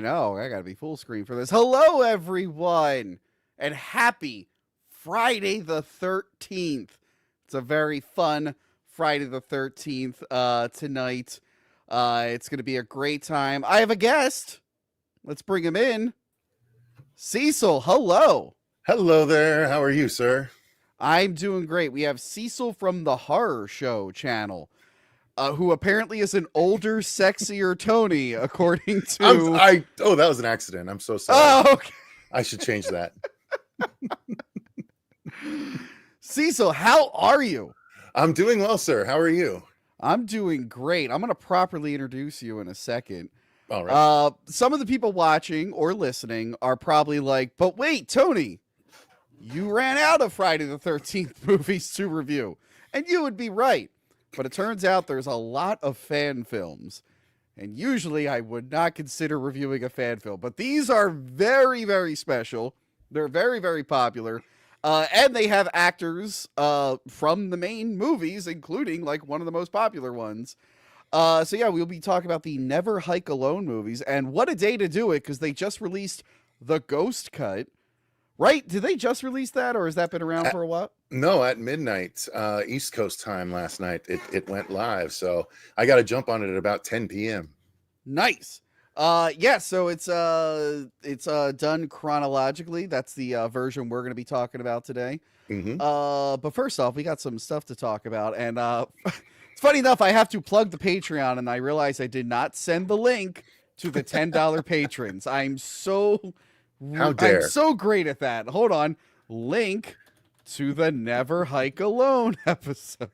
No, I gotta be full screen for this. Hello, everyone, and happy Friday the 13th. It's a very fun Friday the 13th tonight. It's gonna be a great time. I have a guest. Let's bring him in. Cecil, hello. Hello there. How are you, sir? I'm doing great. We have Cecil from the Horror Show channel, who apparently is an older, sexier Tony, according to. Oh, that was an accident. I'm so sorry. Oh, okay. I should change that. Cecil, how are you? I'm doing well, sir. How are you? I'm doing great. I'm going to properly introduce you in a second. All right. Some of the people watching or listening are probably like, but wait, Tony, you ran out of Friday the 13th movies to review. And you would be right. But it turns out there's a lot of fan films. And usually I would not consider reviewing a fan film. But these are very, very special. They're very, very popular. And they have actors from the main movies, including like one of the most popular ones. So yeah, we'll be talking about the Never Hike Alone movies, and what a day to do it because they just released the Ghost Cut. Right? Did they just release that, or has that been around for a while? No, at midnight, East Coast time last night, it went live. So I got to jump on it at about 10 p.m. Nice. Yeah, so it's done chronologically. That's the version we're going to be talking about today. Mm-hmm. But first off, we got some stuff to talk about, and it's funny enough, I have to plug the Patreon, and I realize I did not send the link to the $10 patrons. I'm so great at that. Hold on, link to the Never Hike Alone episode.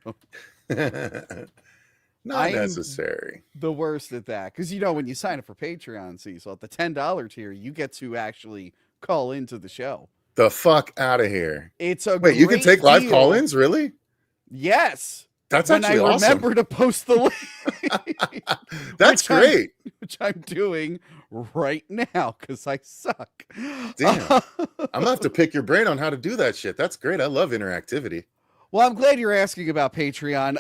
Not necessary. The worst at that, because you know when you sign up for Patreon, Cecil, at the $10 tier, you get to actually call into the show. The fuck out of here! It's a wait. You can take live call-ins, really? Yes. That's actually awesome. I remember to post the link. That's great. Which I'm doing right now because I suck. Damn. I'm gonna have to pick your brain on how to do that shit. That's great. I love interactivity. Well, I'm glad you're asking about Patreon.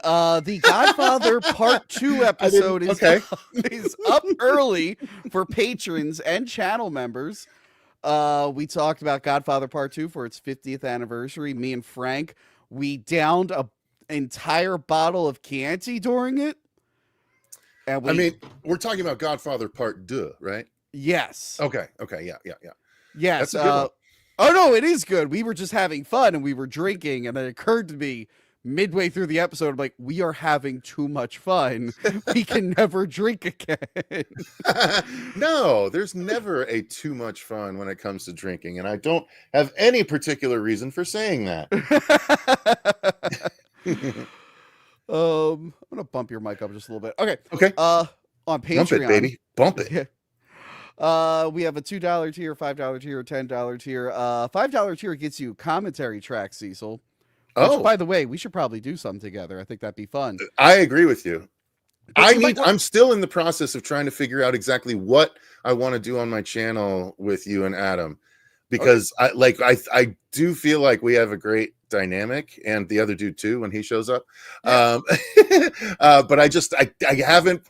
The Godfather Part 2 episode is up early for patrons and channel members. We talked about Godfather Part 2 for its 50th anniversary. Me and Frank, we downed a entire bottle of Chianti during it. And I mean, we're talking about Godfather Part 2, right? Yes. Okay. Yeah. Yes. That's a good one. Oh no, it is good. We were just having fun and we were drinking, and it occurred to me midway through the episode, I'm like, we are having too much fun. We can never drink again. No, there's never a too much fun when it comes to drinking, and I don't have any particular reason for saying that. I'm gonna bump your mic up just a little bit. Okay. On Patreon, bump it, baby. Bump it. We have a $2 tier, $5 tier, $10 tier. $5 tier gets you commentary tracks, Cecil. Which, by the way, we should probably do some together. I think that'd be fun. I agree with you. I'm still in the process of trying to figure out exactly what I want to do on my channel with you and Adam, because I do feel like we have a great dynamic, and the other dude too when he shows up. Yeah. But I haven't.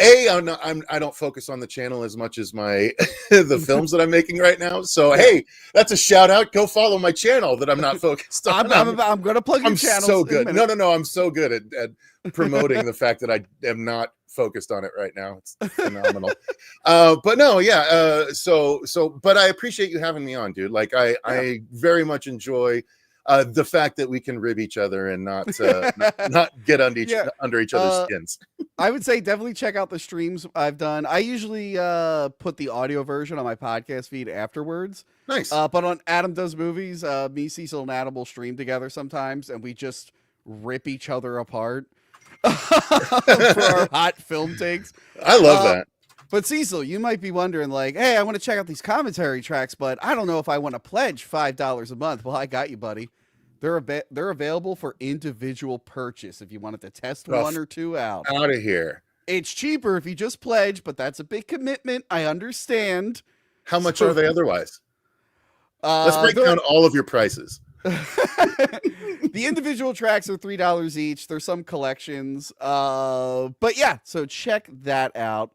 I don't focus on the channel as much as my the films that I'm making right now. So hey, that's a shout out. Go follow my channel that I'm not focused on. I'm gonna plug your channel. I'm so good. No. I'm so good at promoting the fact that I am not focused on it right now. It's phenomenal. But no, yeah. But I appreciate you having me on, dude. Like I very much enjoy the fact that we can rib each other and not get under each other's skins. I would say definitely check out the streams I've done. I usually put the audio version on my podcast feed afterwards. Nice. But on Adam Does Movies, me, Cecil, and Adam will stream together sometimes, and we just rip each other apart for our hot film takes. I love that. But Cecil, you might be wondering, like, hey, I want to check out these commentary tracks, but I don't know if I want to pledge $5 a month. Well, I got you, buddy. They're available for individual purchase if you wanted to test one or two out. Out of here. It's cheaper if you just pledge, but that's a big commitment. I understand. How much are they otherwise? Let's break down all of your prices. The individual tracks are $3 each. There's some collections. But yeah, so check that out.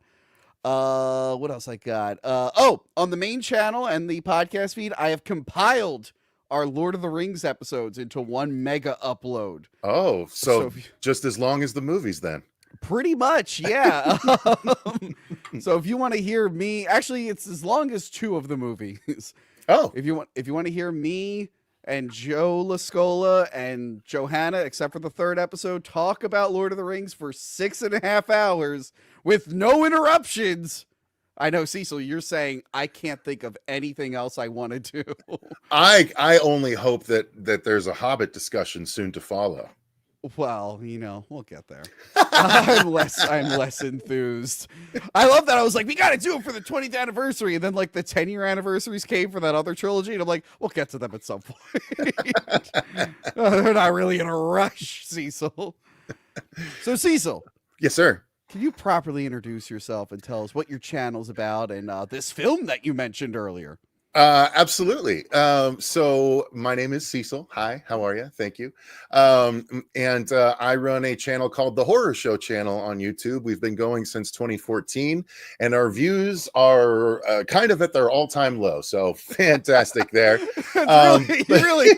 What else I got? Oh, on the main channel and the podcast feed, I have compiled our Lord of the Rings episodes into one mega upload. Oh, So so just as long as the movies then. pretty much, yeah. So if you want to hear me, actually, it's as long as two of the movies. Oh, If you want to hear me and Joe Lascola and Johanna, except for the third episode, talk about Lord of the Rings for 6.5 hours with no interruptions. I know, Cecil, you're saying I can't think of anything else I want to do. I only hope that there's a Hobbit discussion soon to follow. Well, we'll get there. I'm less enthused. I love that. I was like, we got to do it for the 20th anniversary, and then like the 10-year anniversaries came for that other trilogy, and I'm like, we'll get to them at some point. They're not really in a rush, Cecil. So, Cecil, Yes, sir. can you properly introduce yourself and tell us what your channel's about and this film that you mentioned earlier? Absolutely. So my name is Cecil. Hi, how are you? Thank you. And I run a channel called The Horror Show Channel on YouTube. We've been going since 2014, and our views are kind of at their all-time low. So fantastic there. Really,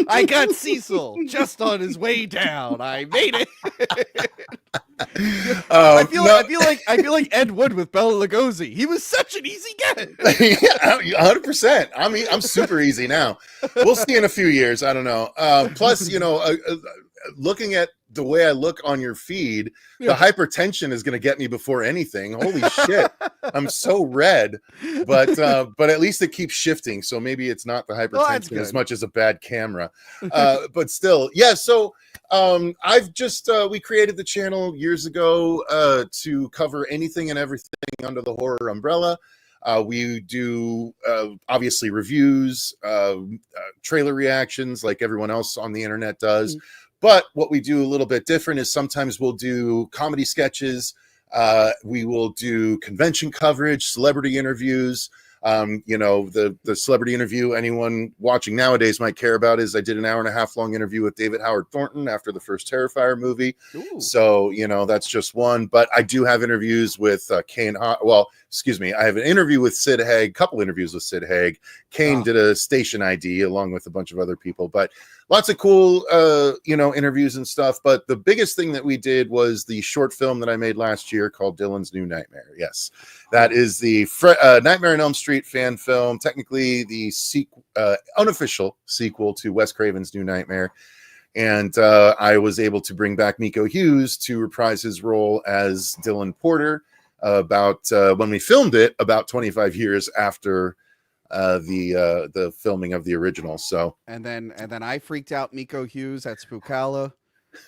I got Cecil just on his way down. I made it. I feel like Ed Wood with Bela Lugosi. He was such an easy get. Yeah, 100%. I mean, I'm super easy now. We'll see in a few years. I don't know. Plus, looking at the way I look on your feed, the hypertension is going to get me before anything. Holy shit. I'm so red, but at least it keeps shifting. So maybe it's not the hypertension as much as a bad camera. But still, yeah. So I've just we created the channel years ago to cover anything and everything under the horror umbrella. We do obviously reviews, trailer reactions like everyone else on the internet does. But what we do a little bit different is sometimes we'll do comedy sketches. We will do convention coverage, celebrity interviews. The celebrity interview anyone watching nowadays might care about is I did an 1.5 hour long interview with David Howard Thornton after the first Terrifier movie. Ooh. So, that's just one. But I do have interviews with Kane. I have an interview with Sid Haig, couple interviews with Sid Haig. Kane did a station ID along with a bunch of other people. But lots of cool, interviews and stuff. But the biggest thing that we did was the short film that I made last year called Dylan's New Nightmare. Yes, that is the Nightmare on Elm Street fan film, technically the unofficial sequel to Wes Craven's New Nightmare. And I was able to bring back Miko Hughes to reprise his role as Dylan Porter about when we filmed it about 25 years after the filming of the original. So and then I freaked out Miko Hughes at Spookala.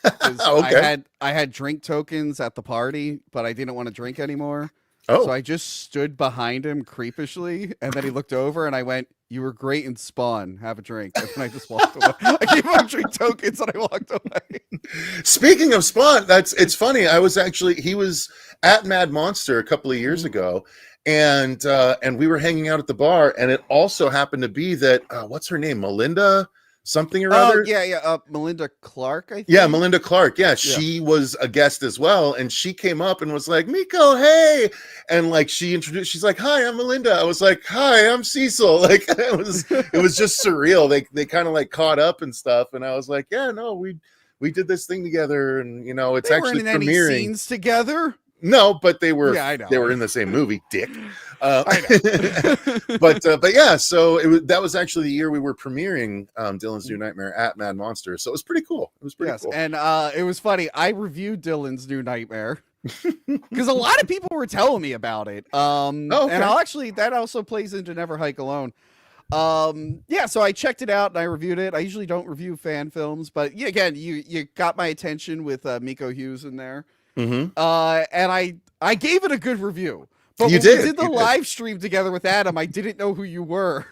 Okay. I had drink tokens at the party, but I didn't want to drink anymore. Oh. So I just stood behind him creepishly, and then he looked over and I went, "You were great in Spawn. Have a drink." And then I just walked away. I gave him drink tokens and I walked away. Speaking of Spawn, it's funny. He was at Mad Monster a couple of years ago, and we were hanging out at the bar, and it also happened to be that what's her name, Melinda something or other. Melinda Clark, I think. Yeah, Melinda Clark. Yeah, she was a guest as well, and she came up and was like, "Miko, hey," and like she's like, "Hi, I'm Melinda." I was like, "Hi, I'm Cecil." Like it was just surreal. They kind of like caught up and stuff, and I was like, "Yeah, no, we did this thing together, and it's actually weren't in premiering." any scenes together. No, but they were. Yeah, I know. They were in the same movie, Dick. I know. but yeah, so that was actually the year we were premiering Dylan's New Nightmare at Mad Monster. So it was pretty cool. It was pretty cool. And it was funny. I reviewed Dylan's New Nightmare because a lot of people were telling me about it. And that also plays into Never Hike Alone. So I checked it out and I reviewed it. I usually don't review fan films, but again, you got my attention with Miko Hughes in there. Mm-hmm. And I gave it a good review. But we did the live stream together with Adam, I didn't know who you were.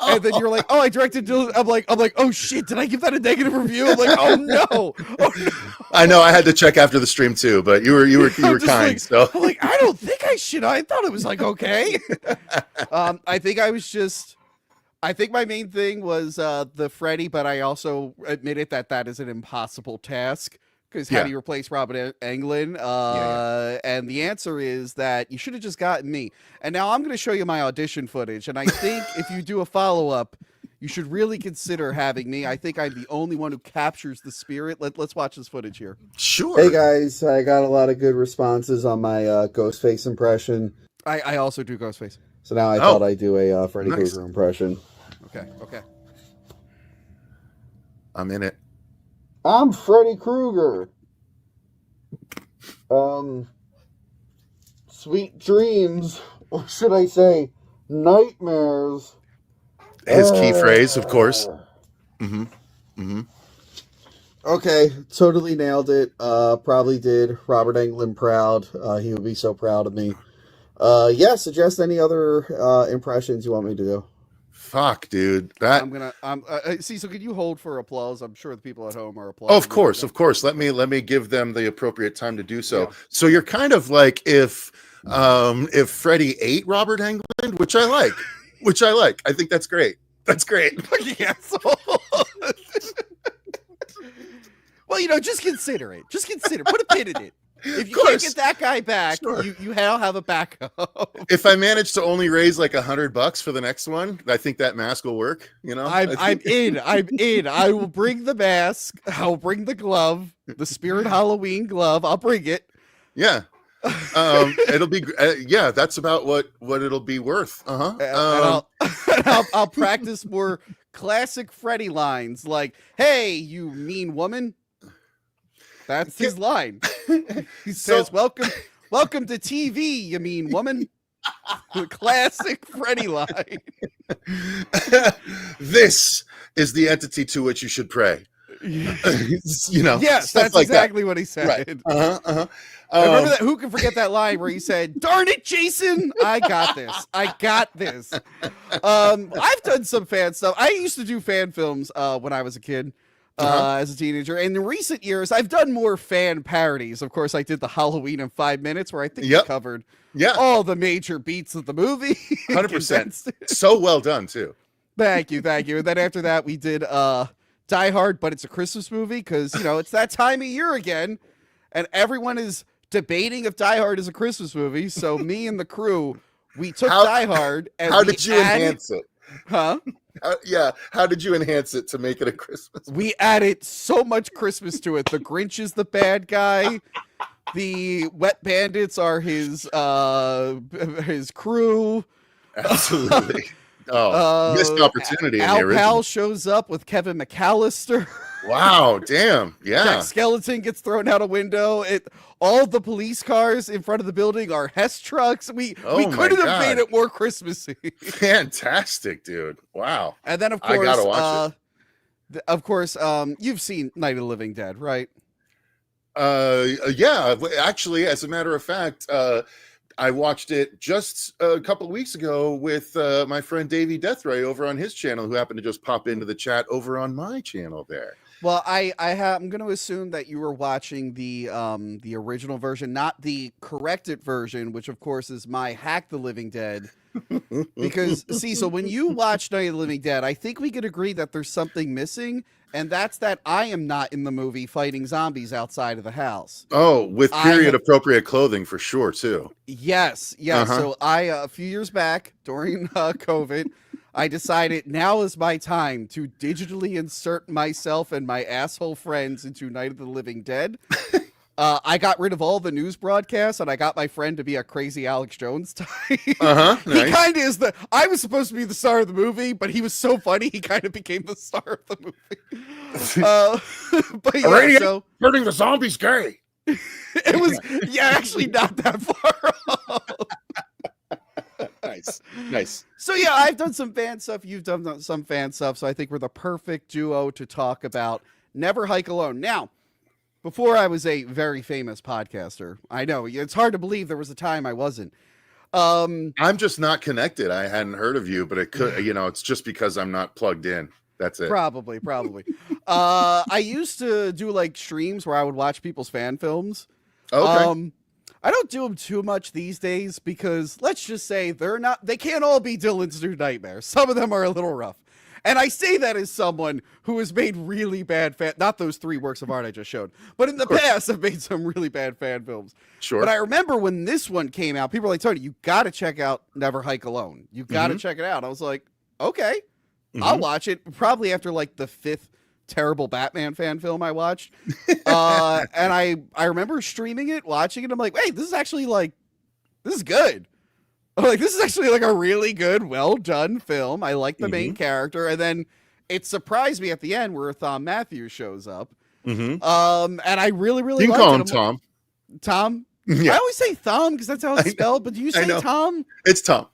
And then you're like, "Oh, I directed Dylan." I'm like, "Oh shit, did I give that a negative review?" I'm like, "Oh no." Oh, no. I know I had to check after the stream too, but you were kind. Like, so I'm like, I don't think I should. I thought it was like okay. I think my main thing was the Freddy, but I also admitted that is an impossible task. Because how do you replace Robert Englund? And the answer is that you should have just gotten me. And now I'm going to show you my audition footage. And I think if you do a follow-up, you should really consider having me. I think I'm the only one who captures the spirit. Let's watch this footage here. Sure. Hey guys, I got a lot of good responses on my Ghostface impression. I also do Ghostface. So now I thought I'd do a Freddy Krueger impression. Okay. I'm in it. I'm Freddy Krueger. Sweet dreams, or should I say, nightmares. His key phrase, of course. Okay, totally nailed it. Probably did Robert Englund proud. He would be so proud of me. Suggest any other impressions you want me to do. Fuck, dude. That I'm gonna. So could you hold for applause? I'm sure the people at home are applauding. Oh, of course. Let me give them the appropriate time to do so. Yeah. So you're kind of like if Freddy ate Robert Englund, which I like. I think that's great. That's great. Yes. Well, just consider it. Just consider. Put a pin in it. If you can't get that guy back, you now have a backup. If I manage to only raise like $100 for the next one, I think that mask will work. I'm in. I will bring the mask. I'll bring the glove, the Spirit Halloween glove. I'll bring it. Yeah. It'll be. That's about what it'll be worth. I'll practice more classic Freddy lines like, "Hey, you mean woman." That's his line. He says, welcome to TV, you mean woman. The classic Freddy line. This is the entity to which you should pray. Yes, that's like exactly what he said. Right. Remember that? Who can forget that line where he said, "Darn it, Jason, I got this. I've done some fan stuff. I used to do fan films when I was a kid. As a teenager, and in recent years I've done more fan parodies. Of course, I did the Halloween in 5 minutes where I think we covered all the major beats of the movie. 100%. So well done too. Thank you. And then after that we did Die Hard, but it's a Christmas movie because it's that time of year again, and everyone is debating if Die Hard is a Christmas movie. So me and the crew, we took Die Hard and how did you enhance it? Huh? How did you enhance it to make it a Christmas movie? We added so much Christmas to it. The Grinch is the bad guy. The Wet Bandits are his crew. Absolutely. Missed opportunity. Al Pal shows up with Kevin McAllister. Wow, damn. Yeah. Jack Skeleton gets thrown out a window. All the police cars in front of the building are Hess trucks. We couldn't have made it more Christmassy. Fantastic, dude. Wow. And then of course, I gotta watch it. You've seen Night of the Living Dead, right? Yeah. Actually, as a matter of fact, I watched it just a couple of weeks ago with my friend Davey Deathray over on his channel, who happened to just pop into the chat over on my channel there. Well, I'm going to assume that you were watching the original version, not the corrected version, which of course is my Hack the Living Dead. Because so when you watch Night of the Living Dead, I think we could agree that there's something missing, and that's that I am not in the movie fighting zombies outside of the house. Oh, with period appropriate clothing for sure too. Yes. So a few years back during COVID, I decided now is my time to digitally insert myself and my asshole friends into Night of the Living Dead. I got rid of all the news broadcasts, and I got my friend to be a crazy Alex Jones type. Nice. He kind of is I was supposed to be the star of the movie, but he was so funny, he kind of became the star of the movie. But yeah, so hurting the zombies gay. It was actually not that far off. Nice. So yeah, I've done some fan stuff. You've done some fan stuff. So I think we're the perfect duo to talk about Never Hike Alone. Now, before I was a very famous podcaster, I know it's hard to believe there was a time I wasn't. I'm just not connected. I hadn't heard of you, but it could, it's just because I'm not plugged in. That's it. Probably. I used to do like streams where I would watch people's fan films. Okay. I don't do them too much these days because let's just say they can't all be Dylan's New Nightmare. Some of them are a little rough. And I say that as someone who has made really bad not those 3 works of art I just showed, but in the past I've made some really bad fan films. Sure. But I remember when this one came out, people were like, Tony, you got to check out Never Hike Alone. You got to check it out. I was like, okay, I'll watch it. Probably after like the 5th terrible Batman fan film I watched. And I remember streaming it, watching it. I'm like, wait, this is actually like, this is good. I'm like, this is actually like a really good, well done film. I like the main character. And then it surprised me at the end where Thom Matthews shows up. And I really, really you can liked call it. him Tom. Tom? Yeah. I always say Thom because that's how it's spelled, but do you say Tom? It's Tom.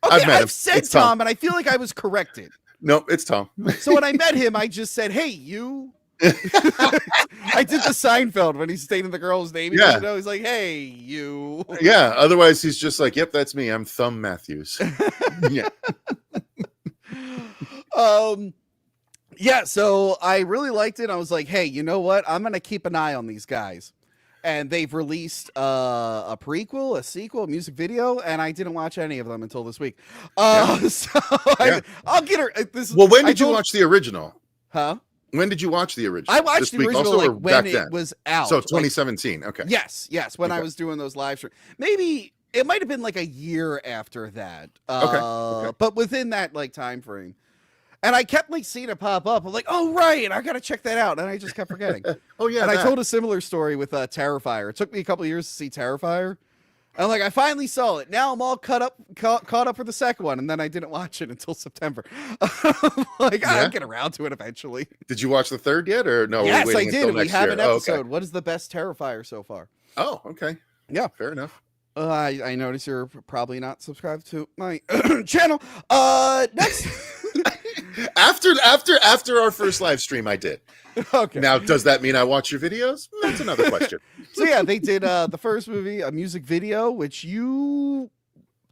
Okay, I've met him. I've said It's Tom. and I feel like I was corrected. No, it's Tom. So when I met him, I just said, hey, you. I did the Seinfeld when he's stating the girl's name. He doesn't know. He's like, hey, you. Yeah, otherwise he's just like, yep, that's me. I'm Thom Matthews. Yeah. Yeah, so I really liked it. I was like, hey, you know what? I'm going to keep an eye on these guys. And they've released a prequel, a sequel, a music video, and I didn't watch any of them until this week. So I'll get her. Well, when did you watch the original? Huh? When did you watch the original? I watched the original also, like when it was out. So 2017. Okay. Yes. When I was doing those live streams. Maybe it might have been like a year after that. Okay. But within that like time frame. And I kept like seeing it pop up. I'm like, oh right, I gotta check that out. And I just kept forgetting. Oh yeah. And I told a similar story with Terrifier. It took me a couple of years to see Terrifier. I'm like, I finally saw it. Now I'm all caught up for the second one, and then I didn't watch it until September. Like, I'll get around to it eventually. Did you watch the third yet, or no? Yes, I did. We have an episode. Oh, okay. What is the best Terrifier so far? Oh, okay. Yeah, fair enough. I notice you're probably not subscribed to my channel. Next, after our first live stream, I did. Okay. Now, does that mean I watch your videos? That's another question. So yeah, they did the first movie, a music video, which you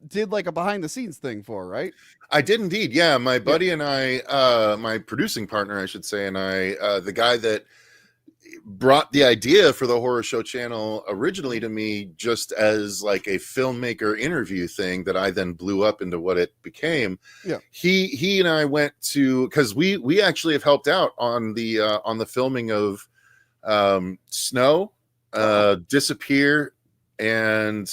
did like a behind the scenes thing for, right? I did indeed. Yeah, my buddy and I, my producing partner, I should say, and I, the guy that brought the idea for the Horror Show channel originally to me just as like a filmmaker interview thing that I then blew up into what it became. Yeah. He and I went to, because we actually have helped out on the filming of Snow, Disappear, and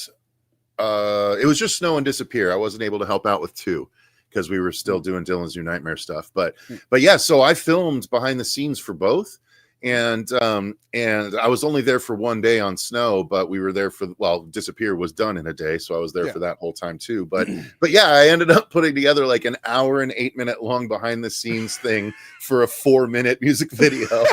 it was just Snow and Disappear. I wasn't able to help out with 2 because we were still doing Dylan's New Nightmare stuff. But yeah, so I filmed behind the scenes for both. And I was only there for 1 day on Snow, but we were there for, well, Disappear was done in a day, so I was there for that whole time too. But yeah, I ended up putting together like an hour and 8 minute long behind the scenes thing for a 4-minute music video.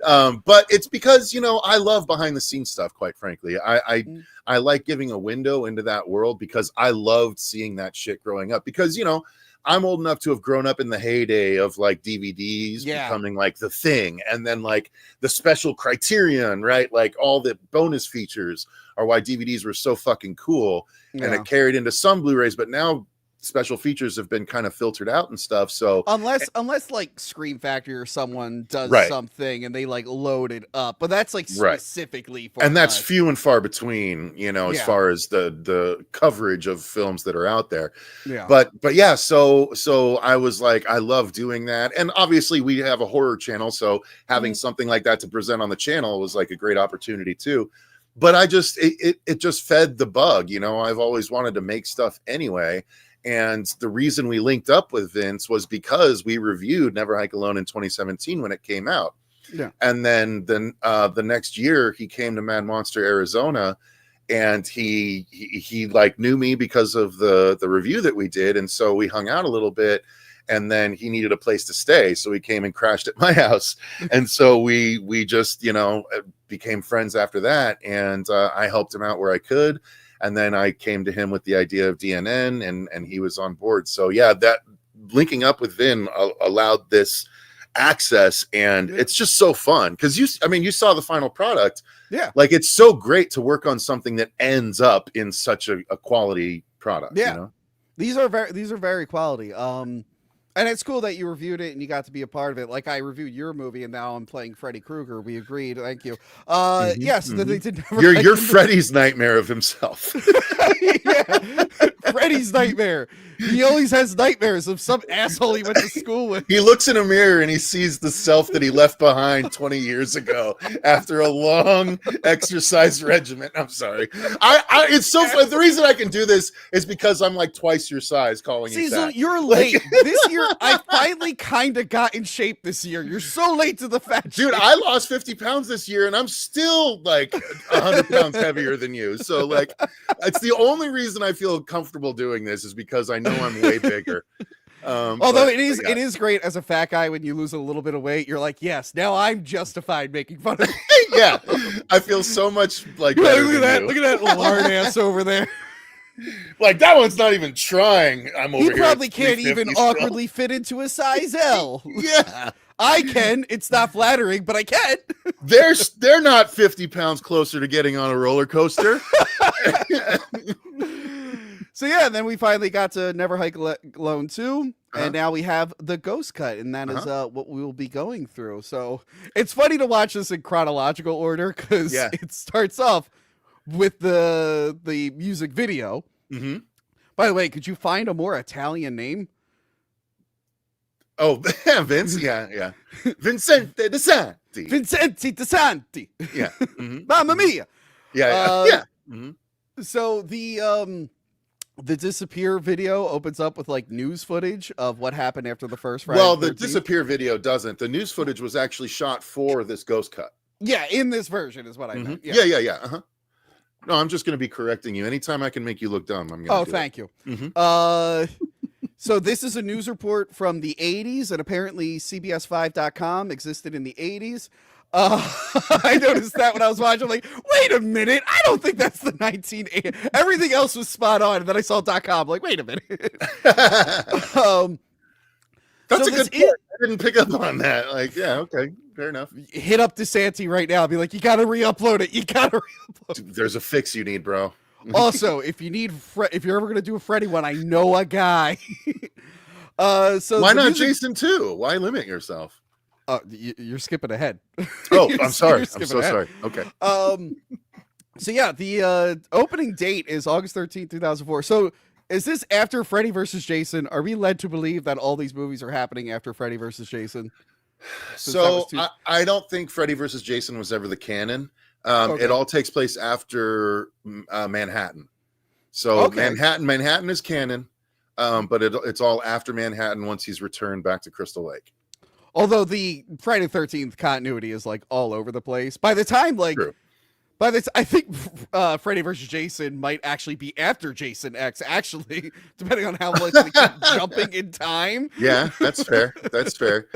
But it's because, you know, I love behind the scenes stuff, quite frankly. I like giving a window into that world because I loved seeing that shit growing up, because, you know, I'm old enough to have grown up in the heyday of like DVDs becoming like the thing, and then like the special Criterion, right? Like all the bonus features are why DVDs were so fucking cool, and it carried into some Blu-rays, but now special features have been kind of filtered out and stuff. So unless like Scream Factory or someone does something and they like load it up, but that's like specifically for and that's few and far between, you know, as far as the coverage of films that are out there. Yeah. But yeah, so I was like, I love doing that, and obviously we have a horror channel, so having something like that to present on the channel was like a great opportunity too. But I just it just fed the bug, you know. I've always wanted to make stuff anyway. And the reason we linked up with Vince was because we reviewed Never Hike Alone in 2017 when it came out. Yeah. And then the next year he came to Mad Monster, Arizona, and he like knew me because of the review that we did. And so we hung out a little bit, and then he needed a place to stay. So he came and crashed at my house. And so we just, you know, became friends after that. And I helped him out where I could. And then I came to him with the idea of DNN, and he was on board. So yeah, that linking up with Vin allowed this access, and it's just so fun because you saw the final product. Yeah, like it's so great to work on something that ends up in such a quality product. Yeah, you know? these are very quality. And it's cool that you reviewed it and you got to be a part of it. Like I reviewed your movie and now I'm playing Freddy Krueger. We agreed. Thank you. Yes, they did never. You're Freddy's nightmare of himself. Yeah. Freddy's nightmare. He always has nightmares of some asshole he went to school with. He looks in a mirror and he sees the self that he left behind 20 years ago after a long exercise regimen. I'm sorry. It's so fun. The reason I can do this is because I'm like twice your size calling See, it so that. you're late. This year, I finally kind of got in shape this year. You're so late to the fat Dude, I lost 50 pounds this year and I'm still like 100 pounds heavier than you. So like, it's the only reason I feel comfortable doing this is because I know I'm way bigger. Although but, it is yeah. it is great as a fat guy when you lose a little bit of weight. You're like, yes, now I'm justified making fun of you. Yeah, I feel so much like Look better at than that! you. Look at that lard ass over there. Like that one's not even trying. I'm over He here. probably at can't 350 even still. awkwardly fit into a size L. Yeah, I can. It's not flattering, but I can. they're not 50 pounds closer to getting on a roller coaster. So yeah, and then we finally got to Never Hike Alone 2, Uh-huh. and now we have the Ghost Cut, and that is what we will be going through. So it's funny to watch this in chronological order because Yeah. it starts off with the music video. hmm By the way, could you find a more Italian name? Oh, Vince. Yeah. Vincente De Santi. Vincenti De Santi. Yeah. Mhm. Mamma mia. Yeah. Yeah. Mhm. So the Disappear video opens up with like news footage of what happened after the first Friday. Well, the the 13th. Disappear video doesn't. The news footage was actually shot for this Ghost Cut. Yeah, in this version is what I Mhm. meant. Yeah. Uh-huh. No, I'm just going to be correcting you. Anytime I can make you look dumb, I'm going to. Oh, do thank you. Mhm. So this is a news report from the 80s, and apparently CBS5.com existed in the 80s. I noticed that when I was watching. I'm like, wait a minute, I don't think that's the 1980s. Everything else was spot on, and then I saw .com. Like, wait a minute. That's So a this good point. I didn't pick up on that. Like, yeah, okay, fair enough. hit up DeSanti right now. Be like, you got to re-upload it. You got to re-upload it. There's a fix you need, bro. Also, if you need, if you're ever gonna do a Freddy one, I know a guy. So Why the not music- Jason too? Why limit yourself? You're skipping ahead. Oh, You're- I'm sorry. you're I'm skipping so ahead. sorry. Okay. So yeah, the opening date is August 13th, 2004. So is this after Freddy versus Jason? Are we led to believe that all these movies are happening after Freddy versus Jason? Since that So was too- I don't think Freddy versus Jason was ever the canon. Okay. It all takes place after Manhattan. So Okay. Manhattan is canon, but it's all after Manhattan once he's returned back to Crystal Lake. Although the Friday the 13th continuity is like all over the place. By the time like True. I think Freddy versus Jason might actually be after Jason X, actually, depending on how much they keep jumping in time. Yeah, that's fair. That's fair.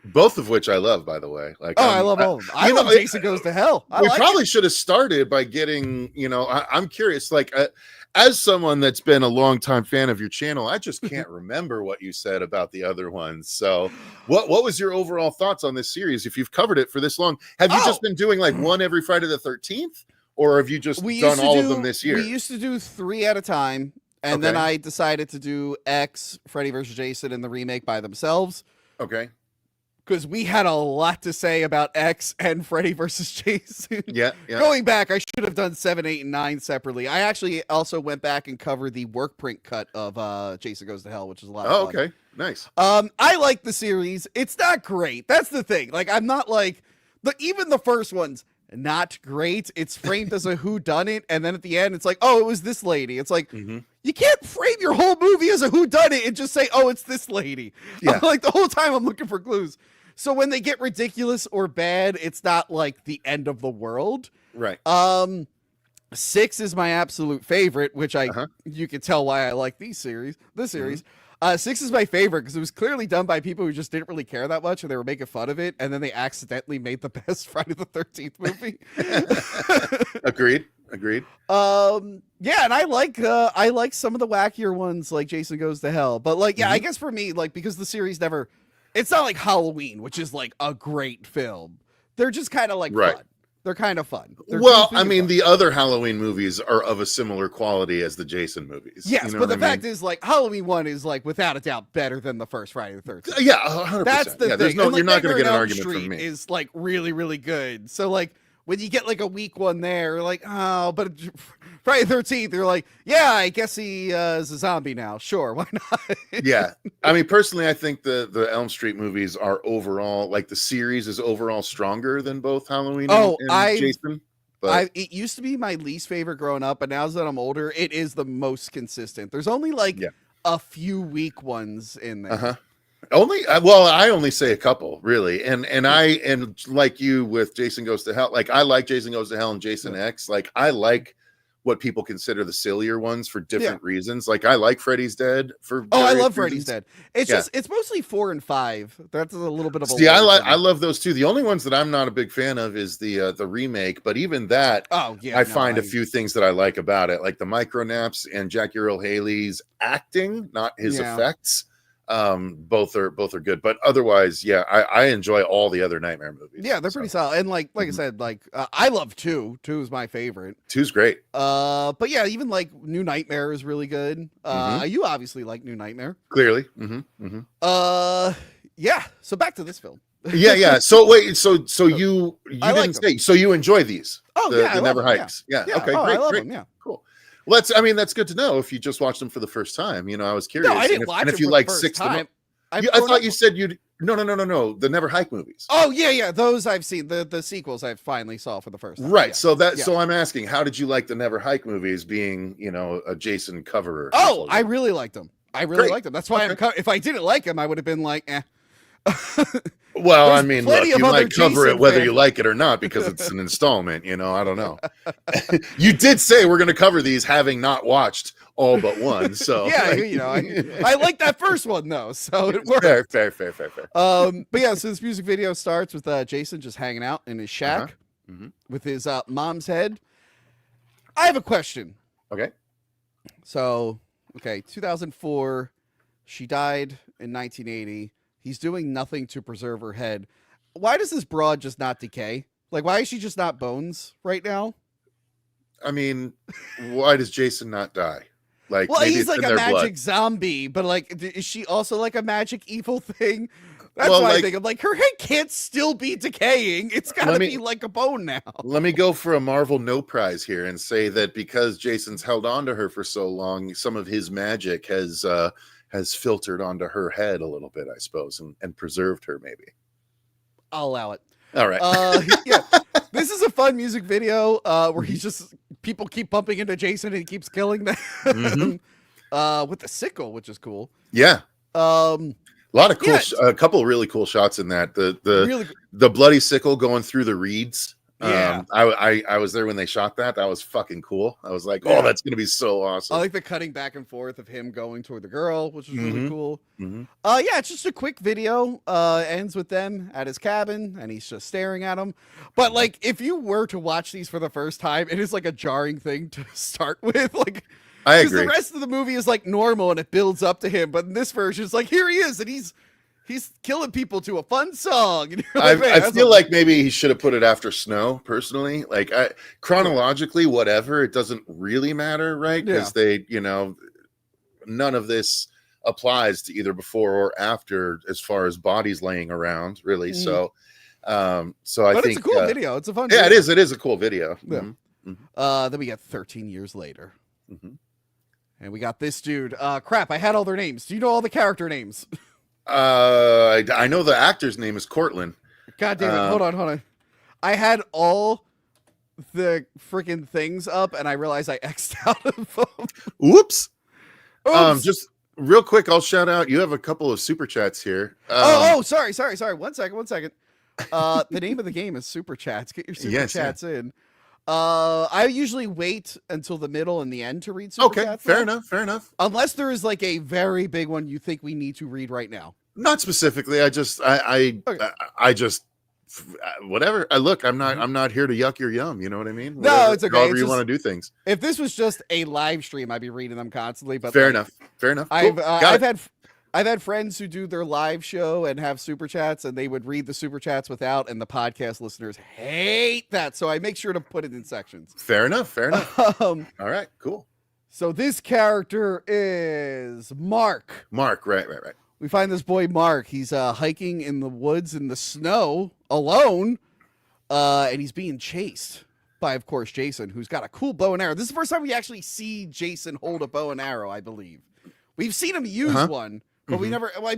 Both of which I love, by the way. Like, I love all of them. I you know, love Jason Goes to Hell. I We like probably it. should have started by getting, I'm curious, like, as someone that's been a longtime fan of your channel, I just can't remember what you said about the other ones. So what was your overall thoughts on this series? If you've covered it for this long, have you just been doing like one every Friday the 13th, or have you just done all of them this year? We used to do 3 at a time, and then Okay. I decided to do X, Freddy versus Jason, and the remake by themselves. Okay. Because we had a lot to say about X and Freddy versus Jason. Yeah. Going back, I should have done 7, 8, and 9 separately. I actually also went back and covered the work print cut of Jason Goes to Hell, which is a lot Oh, of fun. okay. Nice. I like the series. It's not great. That's the thing. Like, I'm not like even the first one's not great. It's framed as a whodunit, and then at the end, it's like, oh, it was this lady. It's like, Mhm. you can't frame your whole movie as a whodunit and just say, oh, it's this lady. Yeah. Like the whole time I'm looking for clues. So when they get ridiculous or bad, it's not like the end of the world. Right. 6 is my absolute favorite, which Uh-huh. you can tell why I like this series. 6 is my favorite because it was clearly done by people who just didn't really care that much and they were making fun of it, and then they accidentally made the best Friday the 13th movie. Agreed. Yeah, and I like some of the wackier ones like Jason Goes to Hell. But like, yeah, I guess for me, like, because the series it's not like Halloween, which is like a great film. They're just kind of like Right. fun. They're kind of fun. They're Well, goofy I and mean, fun. the other Halloween movies are of a similar quality as the Jason movies. Yes, You know but what the I fact is, like, Halloween 1 is, like, without a doubt better than the first Friday the 13th. Yeah, 100%. That's the yeah, thing. there's no, And, like, you're not going Nightmare to get on an Elm argument Street from me. is, like, really, really good. So, like, when you get, like, a weak one there, like, oh, but Friday the 13th, you're like, yeah, I guess he is a zombie now. Sure, why not? Yeah, I mean, personally, I think the Elm Street movies are overall, like, the series is overall stronger than both Halloween and Jason. But It used to be my least favorite growing up, but now that I'm older, it is the most consistent. There's only like Yeah. a few weak ones in there. uh-huh. I only say a couple, really. And like you with Jason Goes to Hell, like I like Jason Goes to Hell and Jason X. Like I like what people consider the sillier ones for different reasons. Like I like Freddy's Dead for I various love Freddy's reasons. Dead. It's just it's mostly 4 and 5. That's a little bit of a See, lull for me. I love those too. The only ones that I'm not a big fan of is the remake, but even that Oh yeah, I find a few things that I like about it, like the micro naps and Jackie Earle Haley's acting, not his effects. Both are good, but otherwise, yeah, I enjoy all the other Nightmare movies. Yeah, they're pretty solid. And like I said, like I love 2. 2 is my favorite. 2's great. But yeah, even like New Nightmare is really good. You obviously like New Nightmare. Clearly. Yeah. So back to this film. Yeah. So wait, so you I like didn't say, so you enjoy these? Oh the, yeah, the I Never love them, Hikes. Yeah. Yeah. Okay. Oh, Great. I love Great. them. Yeah. Cool. Well, that's good to know if you just watched them for the first time. You know, I was curious. No, I didn't and if, watch and it if you for like the first 6 time. I thought you said you'd no. The Never Hike movies. Oh yeah. Those I've seen. The sequels I finally saw for the first time. Right. Yeah. So I'm asking, how did you like the Never Hike movies being, a Jason coverer? Oh, I really liked them. I really Great. liked them. That's why if I didn't like them, I would have been like, eh. Well, There's I mean, plenty look, of you other might cover Jason it whether fans. you like it or not because it's an installment, I don't know. You did say we're going to cover these having not watched all but one. So Yeah, I like that first one though, so it worked. Fair. But yeah, so this music video starts with Jason just hanging out in his shack with his mom's head. I have a question. Okay. So, 2004, she died in 1980. He's doing nothing to preserve her head. Why does this broad just not decay? Like, why is she just not bones right now? I mean, why does Jason not die? Like, Well, maybe he's it's like in a their magic blood. zombie, but like, is she also like a magic evil thing? That's Well, what I like- think. I'm like, her head can't still be decaying. It's got to Let me- be like a bone now. Let me go for a Marvel no prize here and say that because Jason's held on to her for so long, some of his magic has filtered onto her head a little bit, I suppose, and preserved her maybe. I'll allow it. All right. Yeah, this is a fun music video where he's just people keep bumping into Jason and he keeps killing them with the sickle, which is cool. Yeah. A lot of cool, Yeah. a couple of really cool shots in that. Really, The bloody sickle going through the reeds. Yeah. I was there when they shot that. That was fucking cool. I was like, Yeah. oh, that's gonna be so awesome. I like the cutting back and forth of him going toward the girl, which was really cool. Mhm. Yeah, it's just a quick video. Ends with them at his cabin, and he's just staring at him. But like, if you were to watch these for the first time, it is like a jarring thing to start with. Like, I because agree. the rest of the movie is like normal and it builds up to him, but in this version, it's like here he is, and he's killing people to a fun song. And you're like, man, I that's feel a- like maybe he should have put it after snow. Personally, like chronologically, whatever, it doesn't really matter, right? Because they, none of this applies to either before or after as far as bodies laying around, really. So, I but think it's a cool video. It's a fun. Yeah, video. it is. It is a cool video. Yeah. Mhm. Then we got 13 years later. Mhm. And we got this dude. Crap, I had all their names. Do you know all the character names? I know the actor's name is Cortland. God damn it. Hold on. I had all the freaking things up and I realized I X'd out of them. Whoops. Oops. Just real quick, I'll shout out. You have a couple of super chats here. Sorry. 1 second. The name of the game is Super Chats. Get your Super Chats in. I usually wait until the middle and the end to read Super Okay, Chats. fair though. enough. Unless there is like a very big one you think we need to read right now. Not specifically. I just whatever. I'm not here to yuck your yum. You know what I mean? No, Whatever, it's okay. However It's you just- want to do things. If this was just a live stream, I'd be reading them constantly. But Fair like, enough. Cool. Got it. I've had friends who do their live show and have super chats, and they would read the super chats without, and the podcast listeners hate that. So I make sure to put it in sections. Fair enough. Fair enough. All right, cool. So this character is Mark. Mark, right. We find this boy Mark. He's hiking in the woods in the snow alone, and he's being chased by, of course, Jason, who's got a cool bow and arrow. This is the first time we actually see Jason hold a bow and arrow, I believe. We've seen him use one, but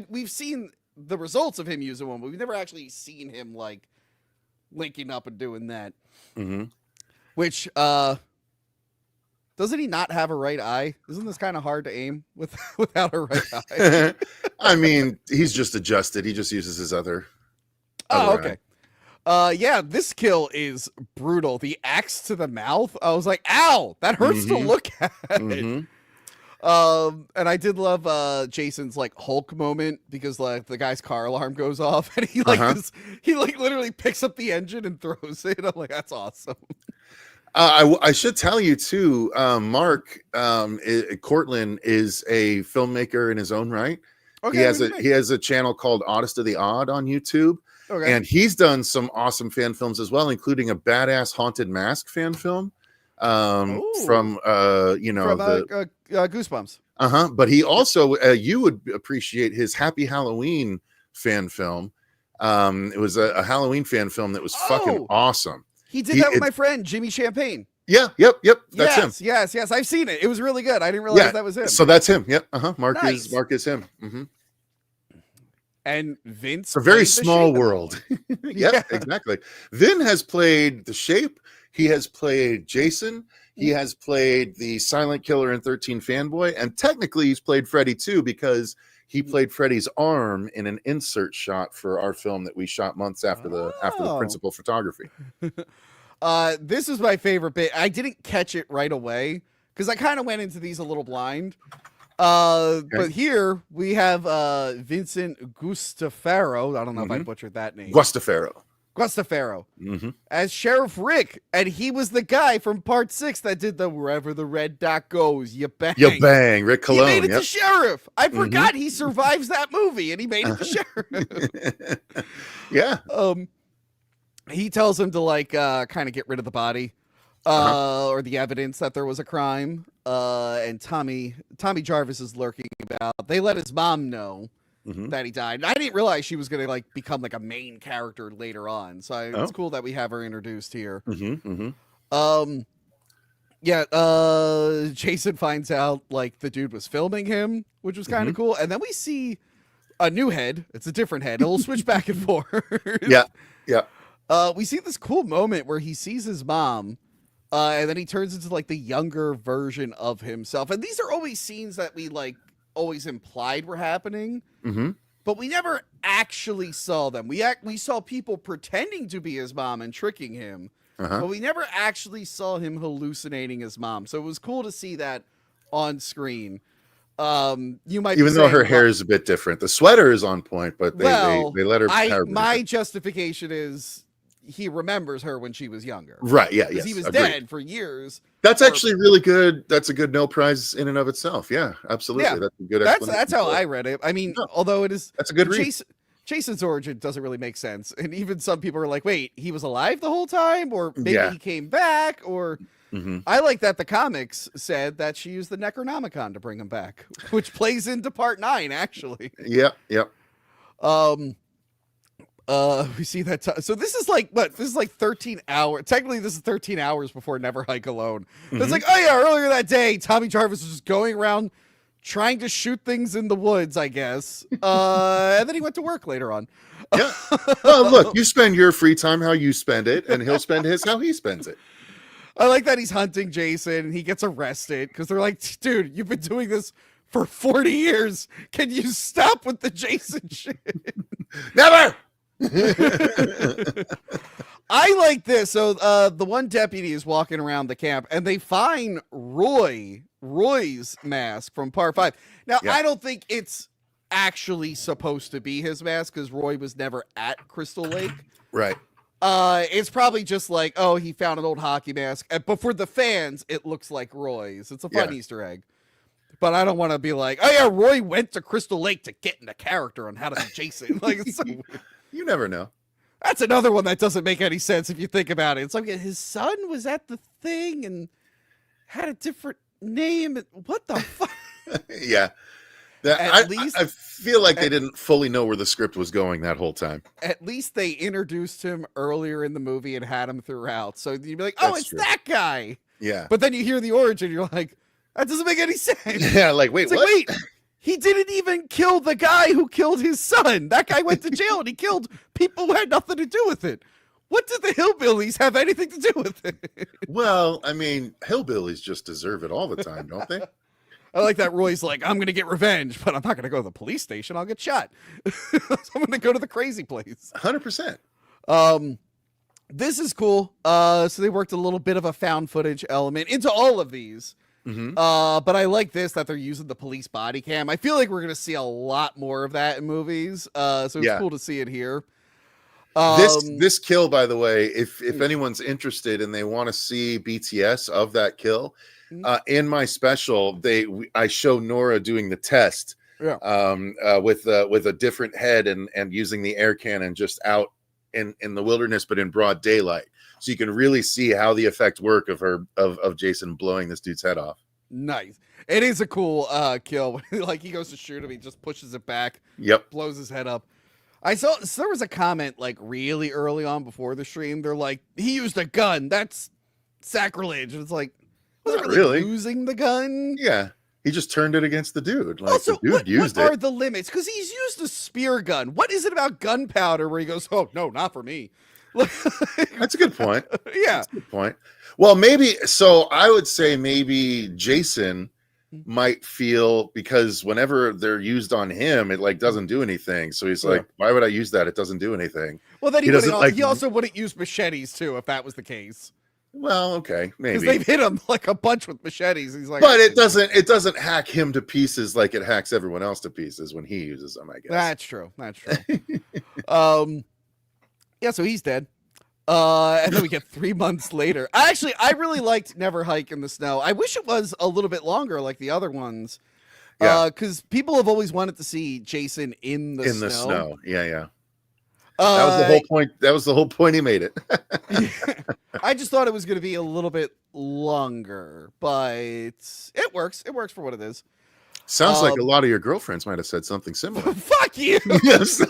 we've seen the results of him using one, but we've never actually seen him like linking up and doing that. Which doesn't he not have a right eye? Isn't this kind of hard to aim without a right eye? I mean, he's just adjusted. He just uses his other. Oh, okay. Yeah, this kill is brutal. The axe to the mouth. I was like, ow, that hurts to look at. And I did love Jason's like Hulk moment, because like the guy's car alarm goes off and he like he literally picks up the engine and throws it. I'm like, that's awesome. I should tell you too, Mark Cortland is a filmmaker in his own right. Okay, he has a channel called Oddest of the Odd on YouTube. Okay. And he's done some awesome fan films as well, including a badass Haunted Mask fan film from Goosebumps. But he also you would appreciate his Happy Halloween fan film. It was a Halloween fan film that was fucking awesome. He did that with my friend Jimmy Champagne. Yeah, yep. That's him. Yes. I've seen it. It was really good. I didn't realize that was him. So that's him. Yep. Mark is him. And Vince. It's a very small world. Yeah, exactly. Vin has played the Shape. He has played Jason. He has played the Silent Killer in 13 Fanboy. And technically he's played Freddy too, because he played Freddy's arm in an insert shot for our film that we shot months after the principal photography. This is my favorite bit. I didn't catch it right away because I kind of went into these a little blind. But here we have Vincent Gustafaro. I don't know if I butchered that name. Gustafaro as Sheriff Rick, and he was the guy from Part 6 that did the "Wherever the Red Dot Goes, you bang." Rick Cologne. He made it to Sheriff. I forgot he survives that movie, and he made it to Sheriff. Yeah. He tells him to like kind of get rid of the body. Or the evidence that there was a crime. And Tommy Jarvis is lurking about. They let his mom know that he died. And I didn't realize she was going to like become like a main character later on. So it's cool that we have her introduced here. Jason finds out like the dude was filming him, which was kind of cool. And then we see a new head. It's a different head. It'll switch back and forth. Yeah. We see this cool moment where he sees his mom. And then he turns into like the younger version of himself. And these are always scenes that we like always implied were happening, but we never actually saw them. We saw people pretending to be his mom and tricking him, but we never actually saw him hallucinating his mom. So it was cool to see that on screen. You might even though her hair is a bit different. The sweater is on point, but they let her. My justification is he remembers her when she was younger. Right. Yeah. Because he was dead for years. That's actually really good. That's a good no prize in and of itself. Yeah, absolutely. Yeah. That's a good explanation. That's how I read it. I mean, although it is. That's a good read. Jason's origin doesn't really make sense. And even some people are like, wait, he was alive the whole time? Or maybe he came back? Or I like that the comics said that she used the Necronomicon to bring him back, which plays into Part 9, actually. Yep. We see that. So this is like, what? This is like 13 hours. Technically, this is 13 hours before Never Hike Alone. It's like, oh yeah, earlier that day, Tommy Jarvis was just going around trying to shoot things in the woods, I guess. And then he went to work later on. Yeah. Well, look, you spend your free time how you spend it, and he'll spend his how he spends it. I like that he's hunting Jason and he gets arrested because they're like, dude, you've been doing this for 40 years. Can you stop with the Jason shit? Never. I like this. So the one deputy is walking around the camp and they find Roy's mask from Part 5. Now, I don't think it's actually supposed to be his mask because Roy was never at Crystal Lake. Right. It's probably just like, oh, he found an old hockey mask. But for the fans, it looks like Roy's. It's a fun Easter egg. but I don't want to be like, oh yeah, Roy went to Crystal Lake to get into character on how to be Jason. Like, it's so weird. You never know. That's another one that doesn't make any sense if you think about it. It's like his son was at the thing and had a different name. What the fuck? Yeah. I feel like they didn't fully know where the script was going that whole time. At least they introduced him earlier in the movie and had him throughout. So you'd be like, oh, That's it's true. that guy. Yeah. But then you hear the origin, you're like, that doesn't make any sense. Yeah, like, wait, It's like, what? wait, he didn't even kill the guy who killed his son. That guy went to jail and he killed people who had nothing to do with it. What did the hillbillies have anything to do with it? Well, I mean, hillbillies just deserve it all the time, don't they? I like that Roy's like, I'm going to get revenge, but I'm not going to go to the police station. I'll get shot. So I'm going to go to the crazy place. 100%. This is cool. So they worked a little bit of a found footage element into all of these. Mm-hmm. But I like this that they're using the police body cam. I feel like we're going to see a lot more of that in movies. So it's cool to see it here. This kill, by the way, if anyone's interested and they want to see BTS of that kill, in my special, I show Nora doing the test, with a different head and using the air cannon just out in the wilderness, but in broad daylight, so you can really see how the effect work of Jason blowing this dude's head off. Nice. It is a cool kill. Like he goes to shoot him, he just pushes it back. Yep. Blows his head up. So there was a comment like really early on before the stream. They're like, he used a gun. That's sacrilege. It's like, wasn't Not really really. using the gun. Yeah. He just turned it against the dude. Like, Also, the dude used what are it. the limits? Because he's used a spear gun. What is it about gunpowder where he goes, oh, no, not for me? That's a good point. Yeah. That's a good point. Well, maybe, so I would say maybe Jason might feel, because whenever they're used on him, it like doesn't do anything. So he's like, why would I use that? It doesn't do anything. Well, then He doesn't like- he also wouldn't use machetes, too, if that was the case. Well, okay, Because maybe. they've hit him like a bunch with machetes. He's like, But it doesn't hack him to pieces like it hacks everyone else to pieces when he uses them, I guess. That's true. That's true. Yeah, so he's dead. And then we get 3 months later. I really liked Never Hike in the Snow. I wish it was a little bit longer like the other ones. Yeah. Because people have always wanted to see Jason in the snow. Yeah. That was the whole point. That was the whole point he made it. I just thought it was going to be a little bit longer, but it works. It works for what it is. Sounds like a lot of your girlfriends might have said something similar. Fuck you. Yes.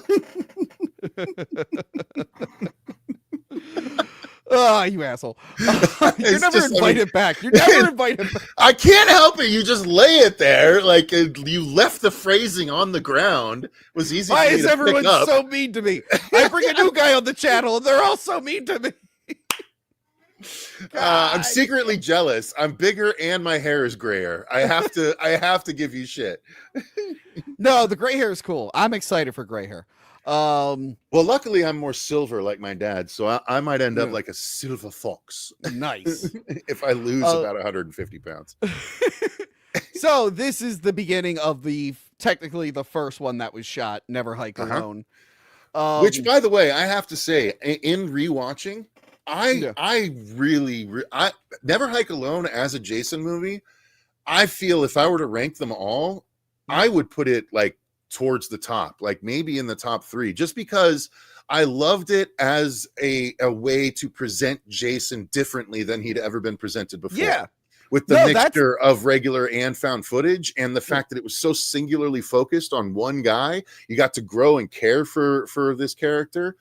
Oh, you asshole. You're It's never just, invited back. You're never invited back. I can't help it. You just lay it there. Like you left the phrasing on the ground. It was easy Why for me is to everyone pick up. so mean to me? I bring a new guy on the channel and they're all so mean to me. I'm secretly jealous. I'm bigger and my hair is grayer. I have to give you shit. No, the gray hair is cool. I'm excited for gray hair. Well, luckily I'm more silver like my dad, so I might end up like a silver fox Nice. if I lose about 150 pounds. So this is the beginning of technically the first one that was shot, Never Hike Alone. Which, by the way, I have to say, in rewatching, I really Never Hike Alone as a Jason movie. I feel if I were to rank them all, I would put it like towards the top, like maybe in the top 3, just because I loved it as a way to present Jason differently than he'd ever been presented before. Yeah. With the mixture of regular and found footage, and the fact that it was so singularly focused on one guy, you got to grow and care for this character,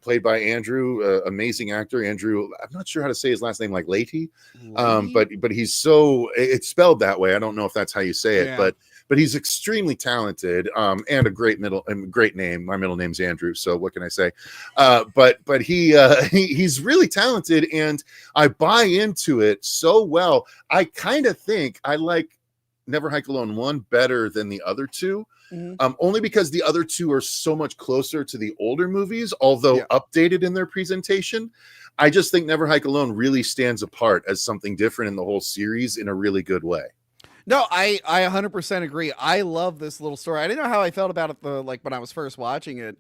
played by Andrew, amazing actor. Andrew, I'm not sure how to say his last name, like Leahy, but he's it's spelled that way. I don't know if that's how you say it, but he's extremely talented, and a great name. My middle name's Andrew, so what can I say? But he's really talented, and I buy into it so well. I kind of think I like Never Hike Alone 1 better than the other two. Only because the other two are so much closer to the older movies, although updated in their presentation. I just think Never Hike Alone really stands apart as something different in the whole series in a really good way. No, I 100% agree. I love this little story. I didn't know how I felt about it when I was first watching it,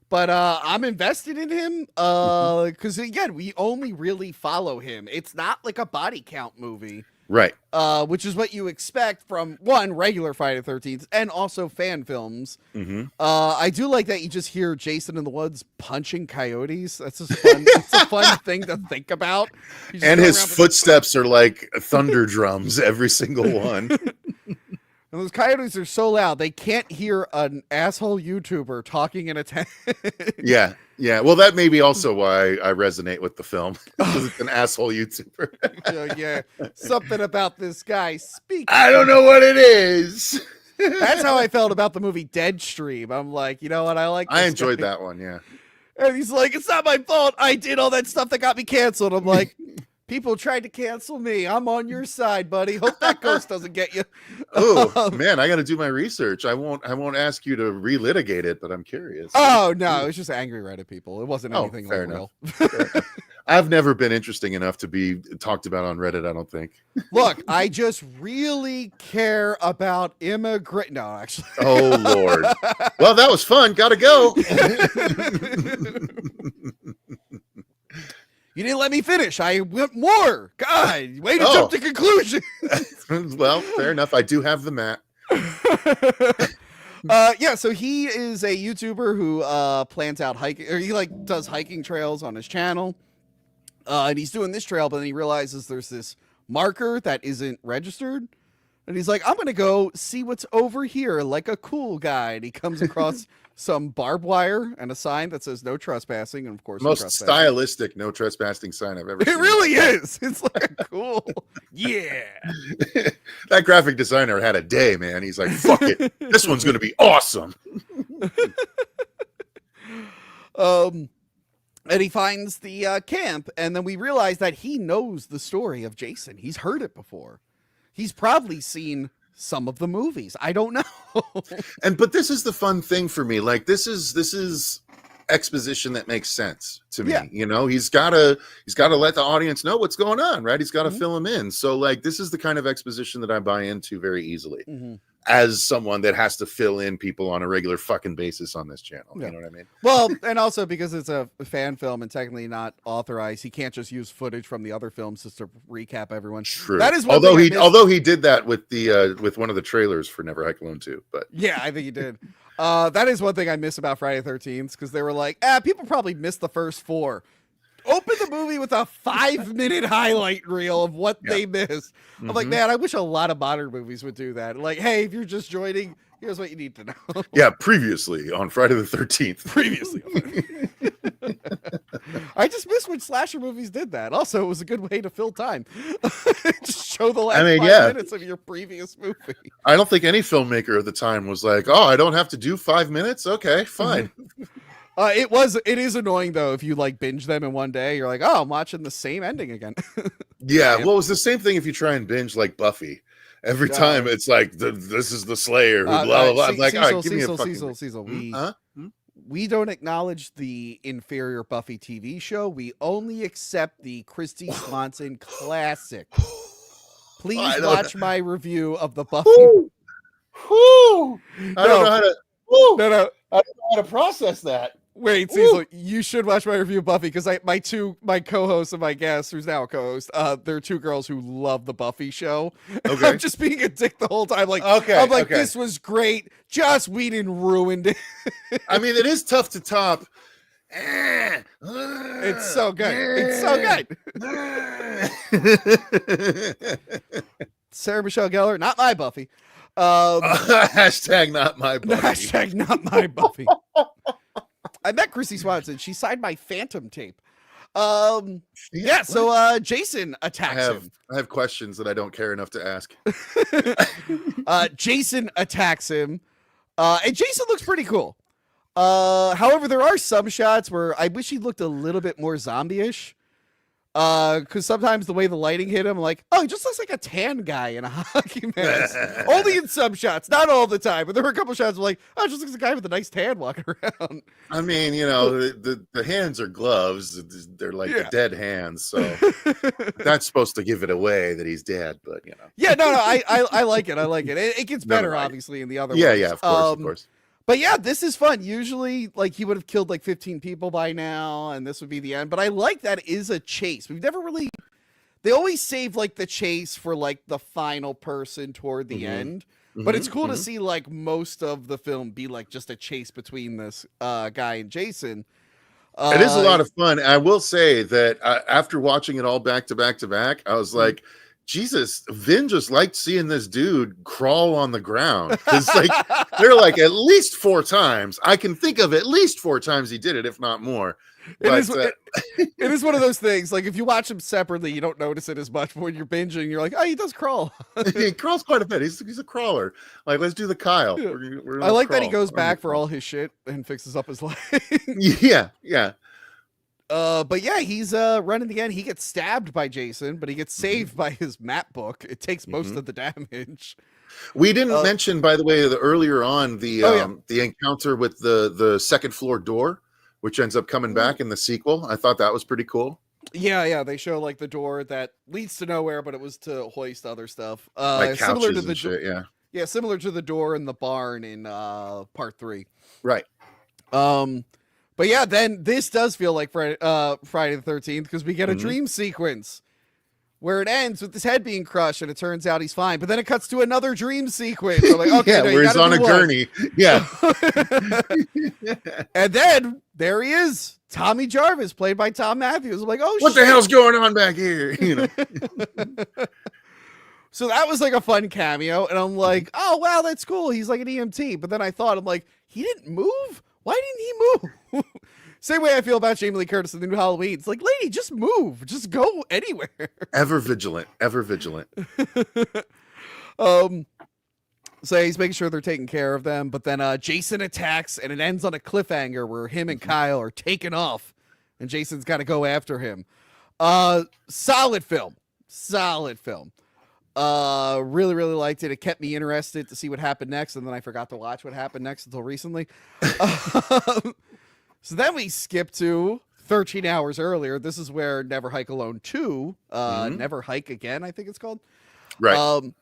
but I'm invested in him because again, we only really follow him. It's not like a body count movie. Right. Which is what you expect from one regular Friday the 13th and also fan films. Mm-hmm. I do like that you just hear Jason in the woods punching coyotes. That's just fun. It's a fun thing to think about. You just And go his around with- footsteps are like thunder drums, every single one. And those coyotes are so loud they can't hear an asshole YouTuber talking in a tent. Yeah. Yeah. Well, that may be also why I resonate with the film. Because it's an asshole YouTuber. Yeah, something about this guy speak. I don't know what it is. That's how I felt about the movie Deadstream. I'm like, you know what? I like. I this enjoyed guy. that one. Yeah. And he's like, it's not my fault. I did all that stuff that got me canceled. I'm like, people tried to cancel me. I'm on your side, buddy. Hope that ghost doesn't get you. Oh man, I got to do my research. I won't ask you to relitigate it, but I'm curious. Oh no, it was just angry Reddit people. It wasn't Oh, anything fair like enough. real. I've never been interesting enough to be talked about on Reddit, I don't think. Look, I just really care about immigrant. No, actually. Oh Lord. Well, that was fun. Gotta go. You didn't let me finish. I went more. God, way to Oh. jump to conclusion. Well, fair enough. I do have the mat. Yeah, so he is a YouTuber who plans out hiking, or he like does hiking trails on his channel. And he's doing this trail, but then he realizes there's this marker that isn't registered. And he's like, I'm gonna go see what's over here like a cool guy. And he comes across some barbed wire and a sign that says no trespassing, and of course, no Most trespassing. stylistic no trespassing sign I've ever It seen. really is. It's like a cool. Yeah. That graphic designer had a day, man. He's like, fuck it. This one's gonna be awesome. And he finds the camp, and then we realize that he knows the story of Jason. He's heard it before. He's probably seen some of the movies. I don't know. But this is the fun thing for me. Like this is exposition that makes sense to me. Yeah. You know, he's gotta let the audience know what's going on, right? He's got to Mhm. fill them in. So like this is the kind of exposition that I buy into very easily Mhm. as someone that has to fill in people on a regular fucking basis on this channel. Yeah. You know what I mean? Well, and also because it's a fan film and technically not authorized, he can't just use footage from the other films just to recap everyone. True. That is one although thing I he missed. although he did that with the with one of the trailers for Never Hike Alone 2. But Yeah, I think he did. That is one thing I miss about Friday the 13th, because they were like, people probably missed the first 4. Open the movie with a 5-minute highlight reel of what they missed. I'm like, Mhm. man, I wish a lot of modern movies would do that. Like, hey, if you're just joining, here's what you need to know. yeah, previously on Friday the 13th. Previously. I just miss when slasher movies did that. Also, it was a good way to fill time. Just show the last 5 yeah. minutes of your previous movie. I don't think any filmmaker at the time was like, "Oh, I don't have to do 5 minutes. Okay, fine." It is annoying though if you like binge them in one day. You're like, oh, I'm watching the same ending again. Yeah, Yeah. well, it's the same thing if you try and binge like Buffy. Every Yeah. time it's like, this is the Slayer who blah blah blah. I'm like, all right, give me a fucking. Cecil, Hmm? Huh? Hmm? we don't acknowledge the inferior Buffy TV show. We only accept the Christy Swanson classic. Please I don't- watch my review of the Buffy. Whew. Whew. I don't know how to. Whew. No, no. I don't know how to process that. Wait, Cecil, you should watch my review of Buffy, because my co-hosts and my guest, who's now a co-host, they're 2 girls who love the Buffy show. Okay. I'm just being a dick the whole time. Like, Okay, I'm like, okay. this was great. Joss Whedon ruined it. I mean, it is tough to top. It's so good. It's so good. Sarah Michelle Gellar, not my Buffy. Hashtag not my Buffy. Hashtag not my Buffy. I met Chrissy Swanson. She signed my Phantom tape. Yeah, so Jason attacks him. I have questions that I don't care enough to ask. Jason attacks him. And Jason looks pretty cool. However, there are some shots where I wish he looked a little bit more zombie-ish. Because sometimes the way the lighting hit him, I'm like, oh, he just looks like a tan guy in a hockey mask. Only in some shots, not all the time. But there were a couple shots where like, oh, it just looks like a guy with a nice tan walking around. I mean, you know, the hands are gloves. They're like Yeah. the dead hands. So that's supposed to give it away that he's dead. But, you know. Yeah, no, I like it. I like it. It gets No, better, right. obviously, in the other Yeah, ones. yeah, of course, of course. But yeah, this is fun. Usually, like, he would have killed like 15 people by now, and this would be the end. But I like that it is a chase. We've never really. they always save like the chase for like the final person toward the end. But it's cool to see like most of the film be like just a chase between this guy and Jason. It is a lot of fun. I will say that after watching it all back to back to back, I was like, Jesus, Vin just liked seeing this dude crawl on the ground. Because like they're like at least 4 times. I can think of at least 4 times he did it, if not more. But, it is one of those things. Like if you watch him separately, you don't notice it as much. But when you're binging, you're like, oh, he does crawl. he crawls quite a bit. He's a crawler. Like, let's do the Kyle. Yeah. We're I like that he crawl. goes back for all his shit and fixes up his leg. Yeah. But yeah, he's running the end. He gets stabbed by Jason, but he gets saved by his map book. It takes most of the damage. We didn't mention, by the way, earlier on the encounter with the second floor door, which ends up coming back in the sequel. I thought that was pretty cool. Yeah, they show like the door that leads to nowhere, but it was to hoist other stuff. Like Similar to couches the and shit, yeah, similar to the door in the barn in part 3. Right. But yeah, then this does feel like Friday the 13th because we get a dream sequence where it ends with his head being crushed and it turns out he's fine. But then it cuts to another dream sequence. I'm like, okay, no, where he's on a gurney. Yeah. And then there he is, Tommy Jarvis, played by Tom Matthews. I'm like, oh, what shit. the hell's going on back here? You know. So that was like a fun cameo, and I'm like, oh wow, that's cool. He's like an EMT. But then I thought, I'm like, he didn't move. Why didn't he move? Same way I feel about Jamie Lee Curtis in the new Halloween. It's like, lady, just move. Just go anywhere. Ever vigilant. Ever vigilant. So he's making sure they're taking care of them. But then Jason attacks, and it ends on a cliffhanger where him and Kyle are taken off, and Jason's got to go after him. Solid film. Really, really liked it. It kept me interested to see what happened next, and then I forgot to watch what happened next until recently. So then we skip to 13 hours earlier. This is where Never Hike Alone 2, Never Hike Again, I think it's called. Right.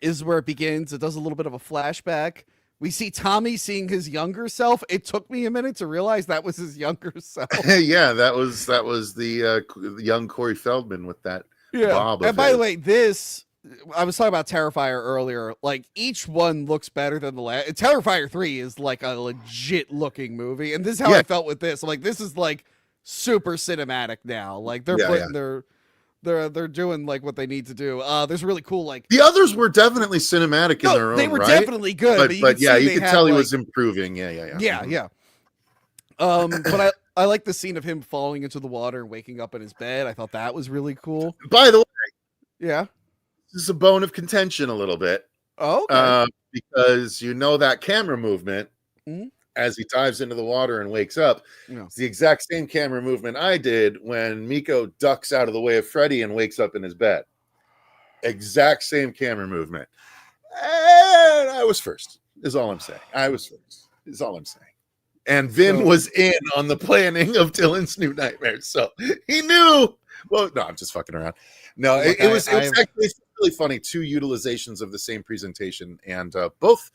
Is where it begins. It does a little bit of a flashback. We see Tommy seeing his younger self. It took me a minute to realize that was his younger self. Yeah, that was the young Corey Feldman with that. Bob And by the way, I was talking about Terrifier earlier. Like each one looks better than the last. Terrifier 3 is like a legit looking movie, and this is how I felt with this. I'm like, this is like super cinematic now. Like they're putting they're doing like what they need to do. There's really cool like the others were definitely cinematic in their own. They were right? definitely good, but you could tell he was improving. Yeah. But I like the scene of him falling into the water and waking up in his bed. I thought that was really cool. By the way, yeah, this is a bone of contention a little bit. Oh, okay. Because that camera movement as he dives into the water and wakes up, it's the exact same camera movement I did when Miko ducks out of the way of Freddy and wakes up in his bed. Exact same camera movement. And I was first, is all I'm saying. And Vin was in on the planning of Dylan's New Nightmares. So he knew. Well, no, I'm just fucking around. No, it was actually really funny. 2 utilizations of the same presentation, and both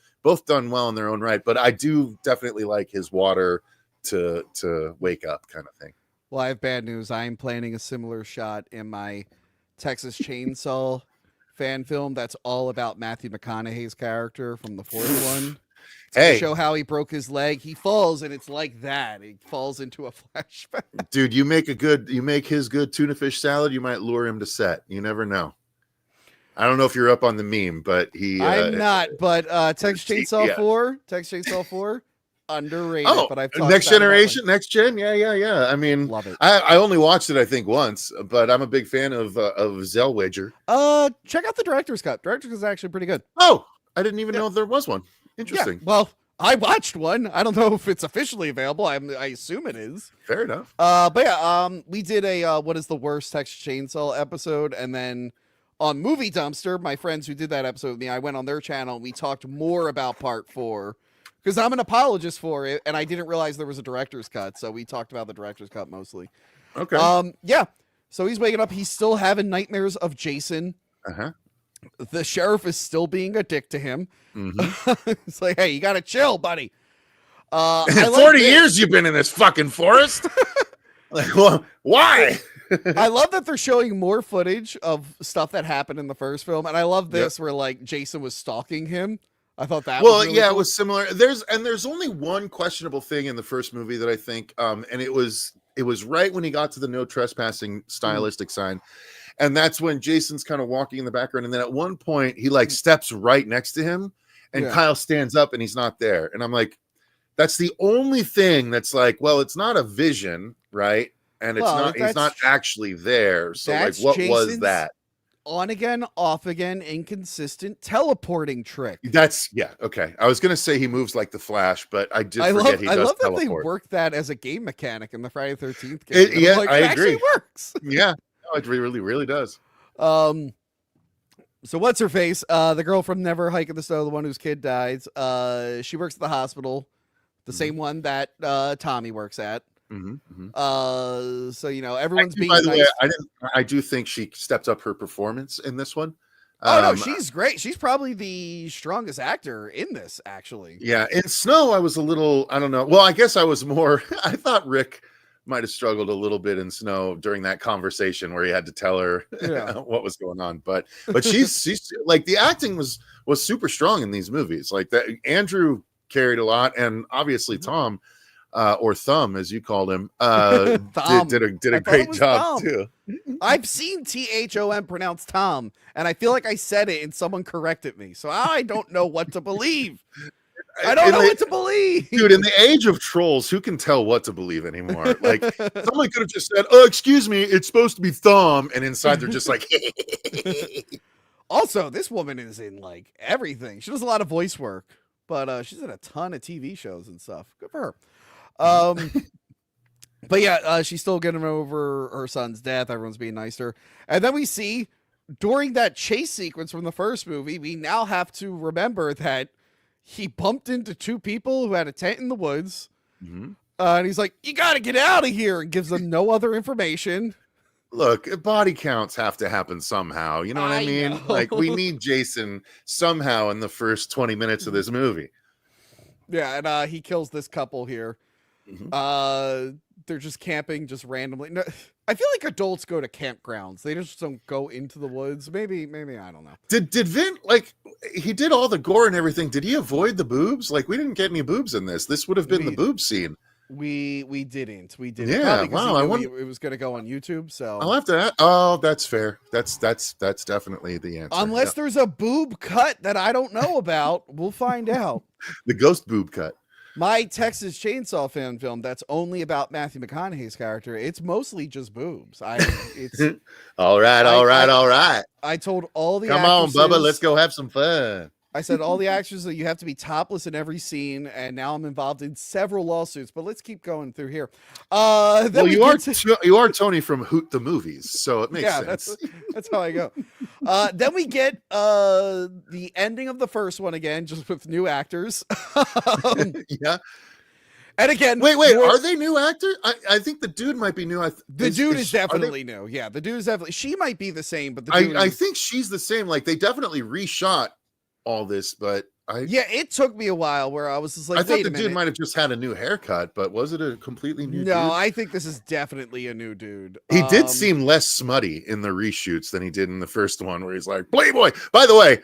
done well in their own right. But I do definitely like his water to wake up kind of thing. Well, I have bad news. I am planning a similar shot in my Texas Chainsaw fan film that's all about Matthew McConaughey's character from the 4th one. To show how he broke his leg. He falls, and it's like that. He falls into a flashback. Dude, you make his good tuna fish salad, you might lure him to set. You never know. I don't know if you're up on the meme, but I'm not, but Texas Chainsaw 4, underrated. But I've talked Next Generation, Next Gen, yeah. I mean, love it. I only watched it, I think, once, but I'm a big fan of Zellweger. Check out the director's cut. Director's cut is actually pretty good. Oh, I didn't even know there was one. Interesting. Yeah, well, I watched one. I don't know if it's officially available. I assume it is. Fair enough. But yeah, we did a what is the worst Texas Chainsaw episode, and then on Movie Dumpster, my friends who did that episode with me, I went on their channel and we talked more about part 4 because I'm an apologist for it, and I didn't realize there was a director's cut, so we talked about the director's cut mostly. Okay. Yeah. So he's waking up. He's still having nightmares of Jason. The sheriff is still being a dick to him. It's like, hey, you gotta chill, buddy. 40 years you've been in this fucking forest. Like, well, why? I love that they're showing more footage of stuff that happened in the first film, and I love this where like Jason was stalking him. I thought that was really yeah, cool. it was similar. There's only one questionable thing in the first movie that I think, and it was right when he got to the no trespassing stylistic sign, and that's when Jason's kind of walking in the background, and then at one point he like steps right next to him, and Kyle stands up and he's not there, and I'm like, that's the only thing that's like, well, it's not a vision, right? And he's not actually there. So like, what was that? On again, off again, inconsistent teleporting trick. Okay. I was gonna say he moves like the Flash, but I did forget he does teleport. I love that they worked that as a game mechanic in the Friday the 13th game. I agree. Actually works. Yeah, no, it really does. So what's her face? The girl from Never Hike in the Snow, the one whose kid dies. She works at the hospital, the same one that Tommy works at. So everyone's being. By the way, I do think she stepped up her performance in this one. Oh no, she's great. She's probably the strongest actor in this, actually. Yeah, in Snow, I was a little, I don't know. Well, I guess I was more. I thought Rick might have struggled a little bit in Snow during that conversation where he had to tell her what was going on. But she's like, the acting was super strong in these movies. Like that, Andrew carried a lot, and obviously Tom. Or Thumb, as you called him, did a great job too. I've seen THOM pronounced Tom, and I feel like I said it and someone corrected me. So I don't know what to believe. I don't know what to believe. Dude, in the age of trolls, who can tell what to believe anymore? Like, someone could have just said, "Oh, excuse me, it's supposed to be Thumb," and inside they're just like. Also, this woman is in like everything. She does a lot of voice work, but she's in a ton of TV shows and stuff. Good for her. But yeah, she's still getting over her son's death. Everyone's being nice to her. And then we see during that chase sequence from the first movie, we now have to remember that he bumped into two people who had a tent in the woods. And he's like, "You got to get out of here," and gives them no other information. Look, body counts have to happen somehow. You know what I mean? Know. Like, we need Jason somehow in the first 20 minutes of this movie. Yeah, and he kills this couple here. They're just camping just randomly. No, I feel like adults go to campgrounds. They just don't go into the woods. Maybe I don't know. Did Vin, like, he did all the gore and everything. Did he avoid the boobs? Like, we didn't get any boobs in this. This would have been the boob scene. We didn't. Yeah, wow. I wonder it was going to go on YouTube. So I'll have to. Oh, that's fair. That's definitely the answer. Unless there's a boob cut that I don't know about, we'll find out. The ghost boob cut. My Texas Chainsaw fan film that's only about Matthew McConaughey's character. It's mostly just boobs. It's all right. I told all the come on, Bubba, let's go have some fun. I said all the actors that you have to be topless in every scene, and now I'm involved in several lawsuits. But let's keep going through here. Well, you are Tony from Hoot the Movies, so it makes sense. That's how I go. Then we get the ending of the first one again, just with new actors. Yeah. And again, wait, are they new actors? I think the dude might be new. The dude is definitely new. Yeah, the dude is definitely. She might be the same, but I think she's the same. Like, they definitely reshot all this, but it took me a while where I was just like, I thought the dude might have just had a new haircut, but was it a completely new dude? No, I think this is definitely a new dude. He did seem less smutty in the reshoots than he did in the first one, where he's like, "Playboy." By the way,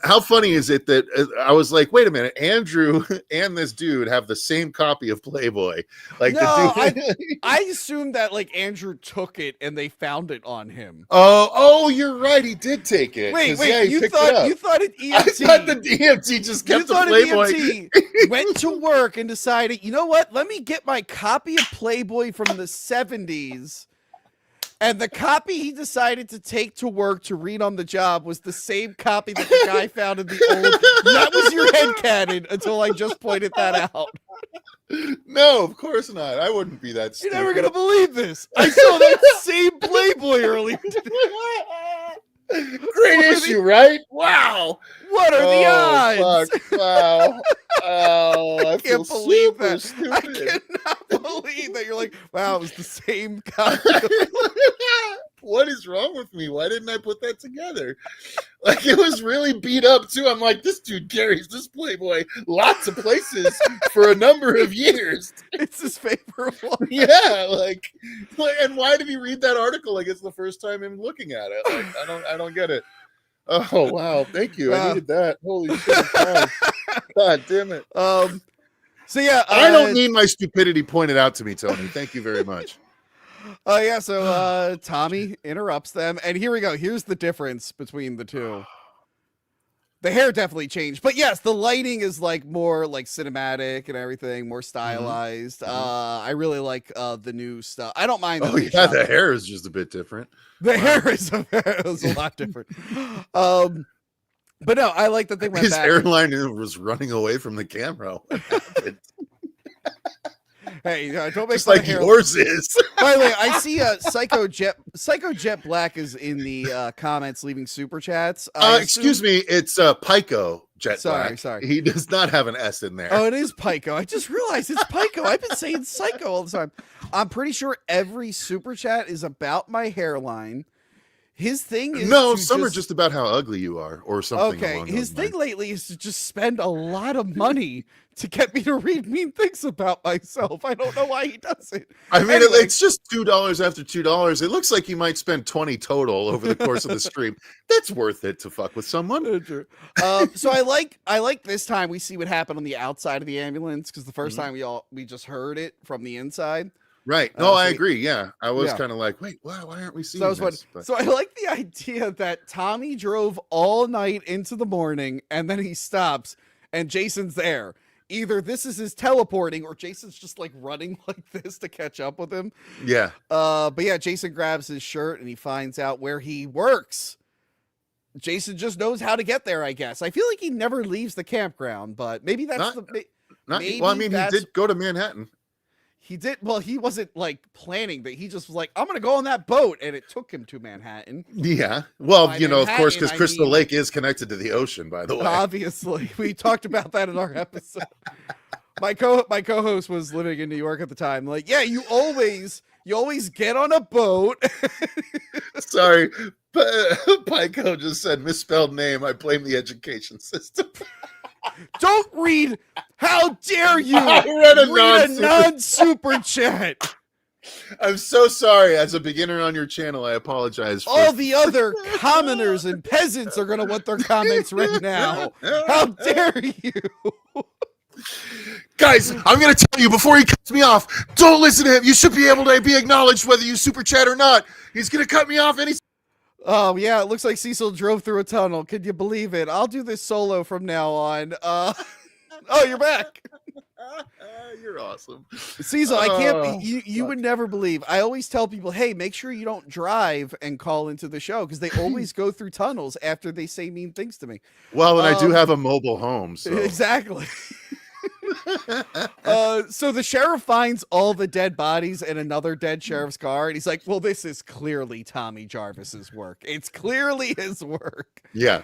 how funny is it that I was like, wait a minute, Andrew and this dude have the same copy of Playboy? Like, no, the dude... I assumed that like Andrew took it and they found it on him. Oh, you're right, he did take it. Wait, you thought it EMT? I thought the EMT just kept the Playboy. EMT went to work and decided, you know what? Let me get my copy of Playboy from the 70s. And the copy he decided to take to work to read on the job was the same copy that the guy found in the old. That was your headcanon until I just pointed that out. No, of course not. I wouldn't be that stupid. You're never going to believe this. I saw that same Playboy earlier today. Great issue, right? Wow. What are the odds? Fuck. Wow. Oh, I can't believe that. Stupid. I cannot believe that. You're like, wow, it was the same guy. what is wrong with me? Why didn't I put that together? Like, it was really beat up too. I'm like, this dude carries this Playboy lots of places for a number of years. It's his favorite one. Yeah, like, and why did he read that article like it's the first time him looking at it? Like, I don't get it. Oh wow, thank you. I needed that. Holy shit! God damn it. So yeah, I don't need my stupidity pointed out to me, Tony. Thank you very much. Yeah, so Tommy interrupts them, and here we go. Here's the difference between the two. The hair definitely changed, but yes, the lighting is like more like cinematic and everything, more stylized. I really like the new stuff. I don't mind. Oh yeah, the hair is just a bit different. The hair is a lot different. But no, I like that they went His back. airline was running away from the camera. What happened? Hey, don't make Just fun like of hair. yours is. By the way, I see Psycho Jet Black is in the comments leaving super chats. Excuse me, it's Pico Jet Black. Sorry. He does not have an S in there. Oh, it is Pico. I just realized it's Pico. I've been saying Psycho all the time. I'm pretty sure every super chat is about my hairline. His thing is some are just about how ugly you are, or something. Okay, his thing lately is to just spend a lot of money to get me to read mean things about myself. I don't know why he does it. I mean, Anyway. it's just $2 after $2. It looks like you might spend 20 total over the course of the stream. That's worth it to fuck with someone. So I like this time we see what happened on the outside of the ambulance, because the first time we just heard it from the inside. Right. No, I agree. Yeah. I was kind of like, wait, why aren't we seeing this? So I like the idea that Tommy drove all night into the morning and then he stops and Jason's there. Either this is his teleporting or Jason's just like running like this to catch up with him. Yeah. But yeah, Jason grabs his shirt and he finds out where he works. Jason just knows how to get there, I guess. I feel like he never leaves the campground, but maybe that's he did go to Manhattan. He did. Well, he wasn't like planning that. He just was like, I'm going to go on that boat. And it took him to Manhattan. Yeah. Well, By of course, because Manhattan, Crystal Lake is connected to the ocean, by the way. Obviously. We talked about that in our episode. My co-host was living in New York at the time. Like, yeah, you always get on a boat. Sorry. Pico just said misspelled name. I blame the education system. Don't read. How dare you read a non-super chat. I'm so sorry. As a beginner on your channel, I apologize. All the other commoners and peasants are going to want their comments read now. How dare you? Guys, I'm going to tell you before he cuts me off, don't listen to him. You should be able to be acknowledged whether you super chat or not. He's going to cut me off any. Oh, yeah, it looks like Cecil drove through a tunnel. Could you believe it? I'll do this solo from now on. Oh, you're back. You're awesome. Cecil, I can't. You would never believe. I always tell people, hey, make sure you don't drive and call into the show, because they always go through tunnels after they say mean things to me. Well, and I do have a mobile home. So. Exactly. So the sheriff finds all the dead bodies in another dead sheriff's car, and he's like, well, this is clearly Tommy Jarvis's work. It's clearly his work. Yeah.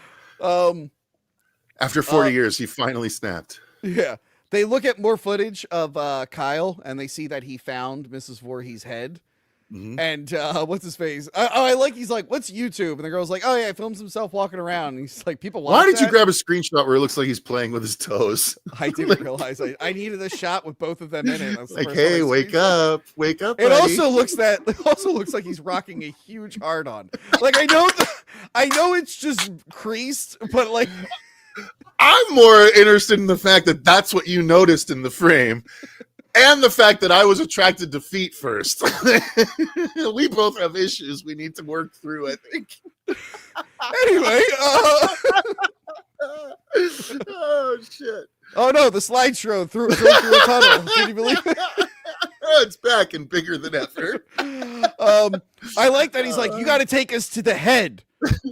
After 40 years, he finally snapped. Yeah. They look at more footage of Kyle, and they see that he found Mrs. Voorhees' head. Mm-hmm. And what's his face? He's like, what's YouTube? And the girl's like, oh yeah, he films himself walking around. And he's like, people watch. Why did that? you grab a screenshot where it looks like he's playing with his toes? I didn't realize I needed a shot with both of them in it. Like, hey, wake up. It buddy. also looks like he's rocking a huge hard on. Like, I know it's just creased, but like, I'm more interested in the fact that that's what you noticed in the frame. And the fact that I was attracted to feet first. We both have issues we need to work through, I think. Anyway. Oh, shit. Oh, no, the slideshow through a tunnel. Can you believe it? It's back and bigger than ever. I like that he's like, you got to take us to the head.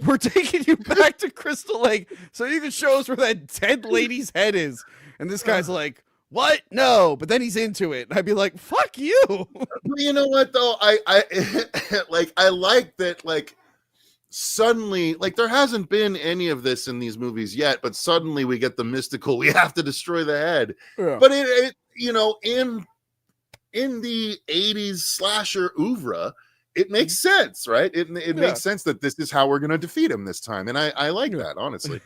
We're taking you back to Crystal Lake so you can show us where that dead lady's head is. And this guy's like, what? No, but then he's into it. I'd be like, fuck you. You know what though? I like that, like, suddenly, like, there hasn't been any of this in these movies yet, but suddenly we get the mystical, we have to destroy the head. Yeah. But it in the 80s slasher oeuvre, it makes sense, right? It Yeah. makes sense that this is how we're going to defeat him this time. And I like that, honestly.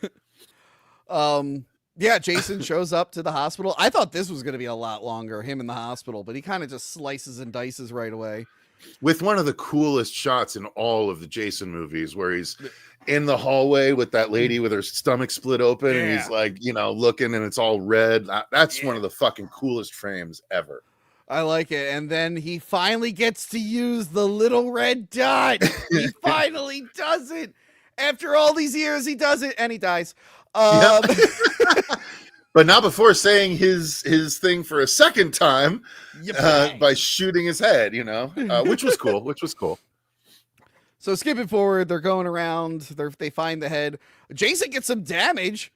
Yeah, Jason shows up to the hospital. I thought this was going to be a lot longer, him in the hospital, but he kind of just slices and dices right away. With one of the coolest shots in all of the Jason movies, where he's in the hallway with that lady with her stomach split open, and he's like, looking, and it's all red. That's one of the fucking coolest frames ever. I like it. And then he finally gets to use the little red dot. He finally does it. After all these years, he does it, and he dies. But not before saying his thing for a second time by shooting his head, which was cool. So skipping forward, they're going around. They find the head. Jason gets some damage.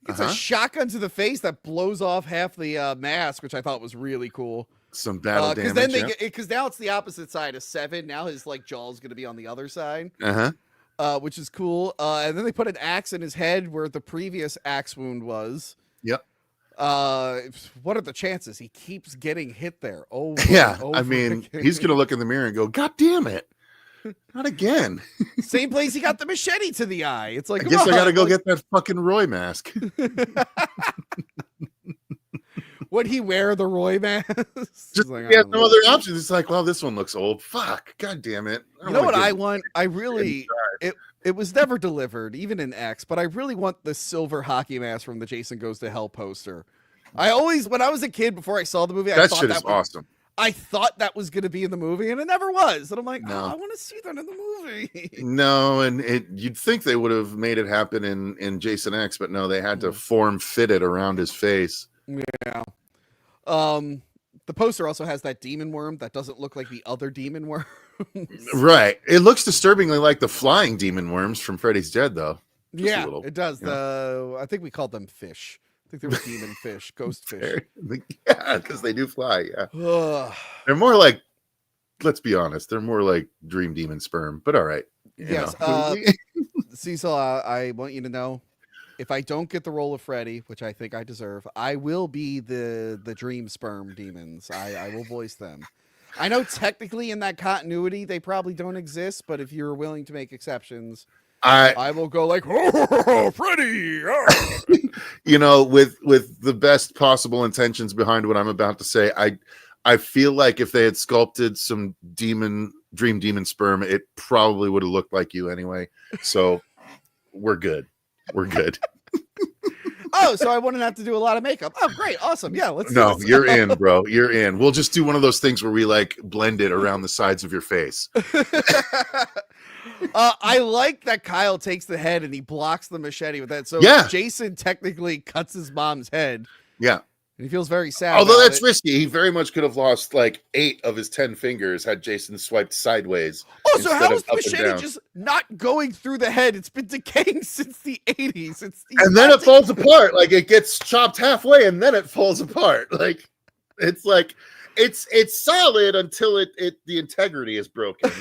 Gets a shotgun to the face that blows off half the mask, which I thought was really cool. Some battle damage. Then because now it's the opposite side of Seven. Now his jaw is going to be on the other side. Which is cool. And then they put an axe in his head where the previous axe wound was. Yep. What are the chances he keeps getting hit there? I mean, he's gonna look in the mirror and go, "God damn it, not again!" Same place he got the machete to the eye. It's like, I guess I gotta go get that fucking Roy mask. Would he wear the Roy mask? Just, no other options. It's like, well, this one looks old. Fuck, god damn it. You know what I want? I really it was never delivered, even in X, but I really want the silver hockey mask from the Jason Goes to Hell poster. When I was a kid, before I saw the movie, I thought that was awesome. I thought that was going to be in the movie, and it never was. And I'm like, I want to see that in the movie. No, and you'd think they would have made it happen in Jason X, but no, they had to form fit it around his face. Yeah. The poster also has that demon worm that doesn't look like the other demon worms. Right. It looks disturbingly like the flying demon worms from Freddy's Dead, though. Just it does. I think we called them fish. I think they were demon fish, ghost fish. Yeah, because they do fly. Yeah. They're more like, let's be honest, they're more like dream demon sperm, but all right. Yes. Cecil, I want you to know, if I don't get the role of Freddy, which I think I deserve, I will be the dream sperm demons. I will voice them. I know technically in that continuity they probably don't exist, but if you're willing to make exceptions, I will go like, oh, Freddy. Oh. With the best possible intentions behind what I'm about to say, I feel like if they had sculpted some dream demon sperm, it probably would have looked like you anyway. So we're good. We're good. Oh, so I wouldn't have to do a lot of makeup. Oh, great. Awesome. Yeah, let's you're in, bro. You're in. We'll just do one of those things where we like blend it around the sides of your face. I like that Kyle takes the head and he blocks the machete with that. So Jason technically cuts his mom's head. Yeah. And he feels very sad. Although that's risky. He very much could have lost like 8 of his 10 fingers had Jason swiped sideways. Oh, so how is the machete just not going through the head? It's been decaying since the 80s. And then it falls apart. Like it gets chopped halfway and then it falls apart. Like it's solid until the integrity is broken.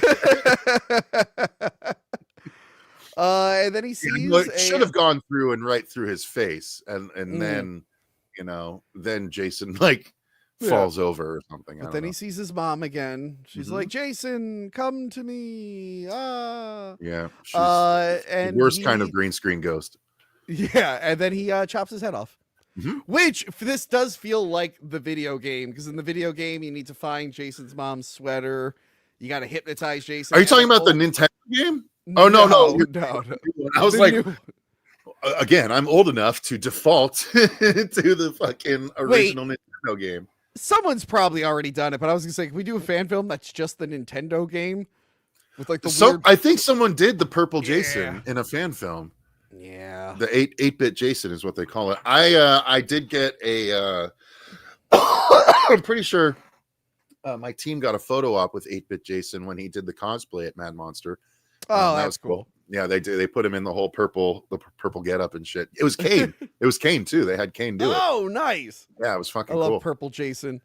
And then he sees it should have gone through and right through his face, and then then Jason falls over or something. But then he sees his mom again. She's like, Jason, come to me. Yeah. She's and the worst kind of green screen ghost. Yeah. And then he chops his head off. Which this does feel like the video game, because in the video game you need to find Jason's mom's sweater. You got to hypnotize Jason. Are you talking about the Nintendo game? Oh no. I was like, again, I'm old enough to default to the fucking original Nintendo game. Someone's probably already done it, but I was gonna say, can we do a fan film that's just the Nintendo game with like the weird... I think someone did the Purple Jason in a fan film. Yeah, the 8-bit Jason is what they call it. I did get a I'm pretty sure my team got a photo op with 8-bit Jason when he did the cosplay at Mad Monster. Oh, that's cool. Yeah, they did. They put him in the whole purple get up and shit. It was Kane. It was Kane too. They had Kane do it. Oh, nice. Yeah, it was fucking cool. I love Purple Jason.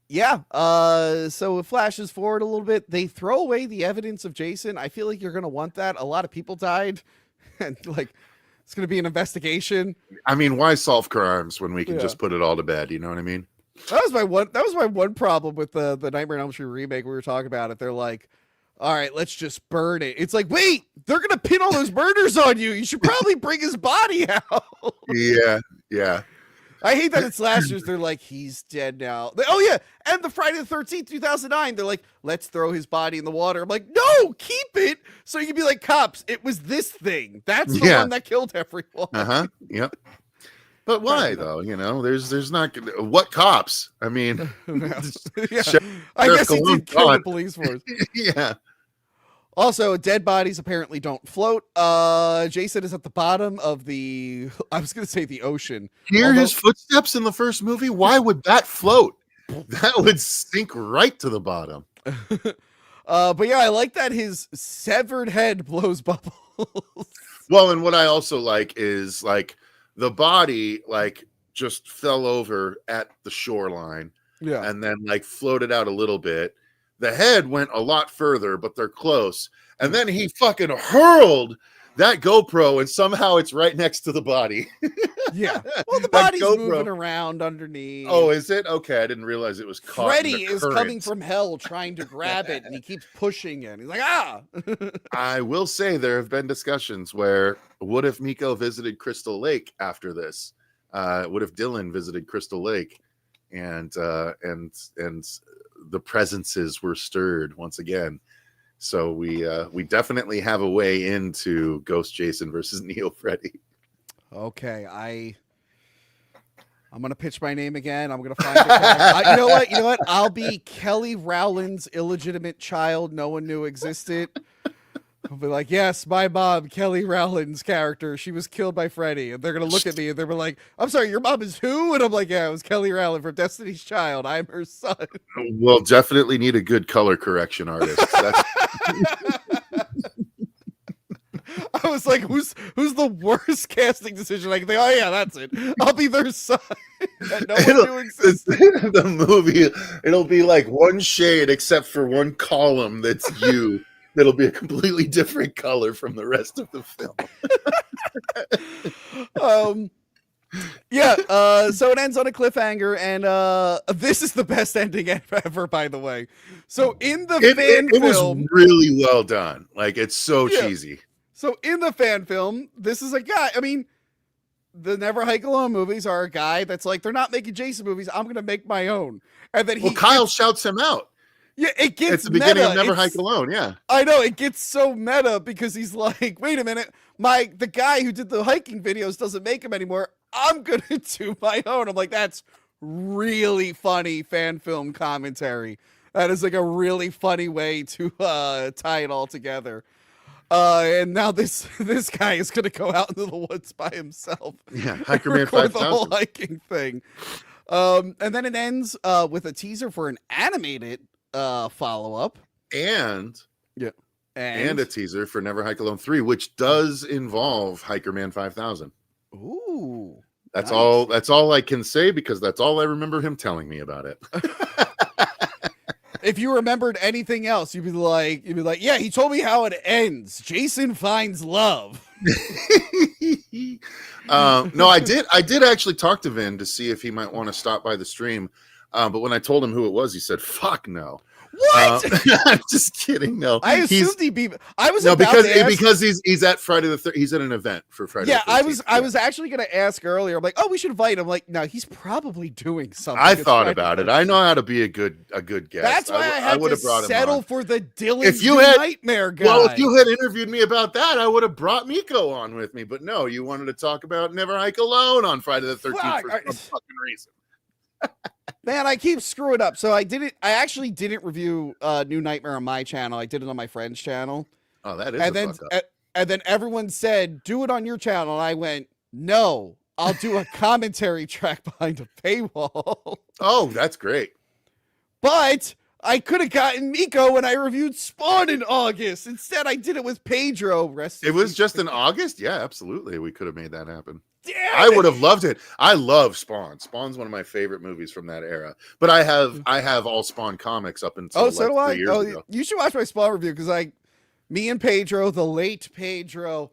Yeah. So it flashes forward a little bit. They throw away the evidence of Jason. I feel like you're gonna want that. A lot of people died, and it's gonna be an investigation. I mean, why solve crimes when we can just put it all to bed? You know what I mean? That was my one problem with the Nightmare on Elm Street remake. We were talking about it. They're like, all right, let's just burn it. It's like, wait, they're gonna pin all those murders on you. You should probably bring his body out. Yeah. I hate that in slashers. They're like, he's dead now. Oh yeah, and the Friday the 13th, 2009. They're like, let's throw his body in the water. I'm like, no, keep it so you can be like, cops. It was this thing. That's the one that killed everyone. Yep. But why though? You know, there's not what cops. I mean, yeah. I guess he did kill the police force. Yeah. Also, dead bodies apparently don't float. Jason is at the bottom of the, I was going to say the ocean. Hear his footsteps in the first movie? Why would that float? That would sink right to the bottom. But yeah, I like that his severed head blows bubbles. Well, and what I also like is like the body like just fell over at the shoreline. Yeah. And then like floated out a little bit. The head went a lot further, but they're close. And then he fucking hurled that GoPro, and somehow it's right next to the body. Yeah. Well, the body's moving around underneath. Oh, is it? Okay, I didn't realize it was caught. Freddy is coming from hell trying to grab it, and he keeps pushing it. He's like, ah! I will say there have been discussions where what if Miko visited Crystal Lake after this? What if Dylan visited Crystal Lake? And the presences were stirred once again. So we definitely have a way into Ghost Jason versus Neo Freddy. Okay, I'm gonna pitch my name again. I'm gonna find a you know what? I'll be Kelly Rowland's illegitimate child no one knew existed. I'll be like, yes, my mom, Kelly Rowland's character, she was killed by Freddy. And they're going to look at me and they're like, I'm sorry, your mom is who? And I'm like, yeah, it was Kelly Rowland from Destiny's Child. I'm her son. We'll definitely need a good color correction artist. I was like, who's the worst casting decision I can think? Oh yeah, that's it. I'll be their son. That no one knew existed. The movie, it'll be like one shade except for one column that's you. That'll be a completely different color from the rest of the film. So it ends on a cliffhanger, and this is the best ending ever, by the way. So in the fan film, was really well done. Like, it's so cheesy. So in the fan film, this is a guy. I mean, the Never Hike Alone movies are a guy that's like, they're not making Jason movies. I'm going to make my own. And then Kyle shouts him out. Yeah, it gets it's the beginning of Never Hike Alone. Yeah, I know it gets so meta because he's like, wait a minute, the guy who did the hiking videos doesn't make them anymore. I'm gonna do my own. I'm like, that's really funny fan film commentary. That is like a really funny way to tie it all together. And now this guy is gonna go out into the woods by himself. Yeah, Hiker Man 5000. The whole hiking thing. And then it ends with a teaser for an animated follow-up and a teaser for Never Hike Alone 3, which does involve Hiker Man 5000. Ooh, that's nice. That's all I can say because that's all I remember him telling me about it. If you remembered anything else, you'd be like, yeah, he told me how it ends. Jason finds love. No, I did actually talk to Vin to see if he might want to stop by the stream. But when I told him who it was, he said, fuck no. What? I'm just kidding. No, I assumed he'd be. I was because he's at Friday the 13th. He's at an event for Friday. Yeah, the 13th. I was actually going to ask earlier. I'm like, oh, we should invite him. Like, no, he's probably doing something. I thought about it. I know how to be a good guest. That's why I had to settle for the Dylan Nightmare guy. Well, if you had interviewed me about that, I would have brought Miko on with me. But no, you wanted to talk about Never Hike Alone on Friday the 13th for some fucking reason. Man, I keep screwing up. So I actually didn't review New Nightmare on my channel. I did it on my friend's channel. Oh, that is and then everyone said, do it on your channel. And I went, no, I'll do a commentary track behind a paywall. Oh, that's great. But I could have gotten Miko when I reviewed Spawn in August. Instead, I did it with Pedro. It was just in August? Yeah, absolutely. We could have made that happen. Damn I would have loved it. I love Spawn. Spawn's one of my favorite movies from that era. But I have all Spawn comics up until so do I. Years ago. You should watch my Spawn review because me and Pedro, the late Pedro,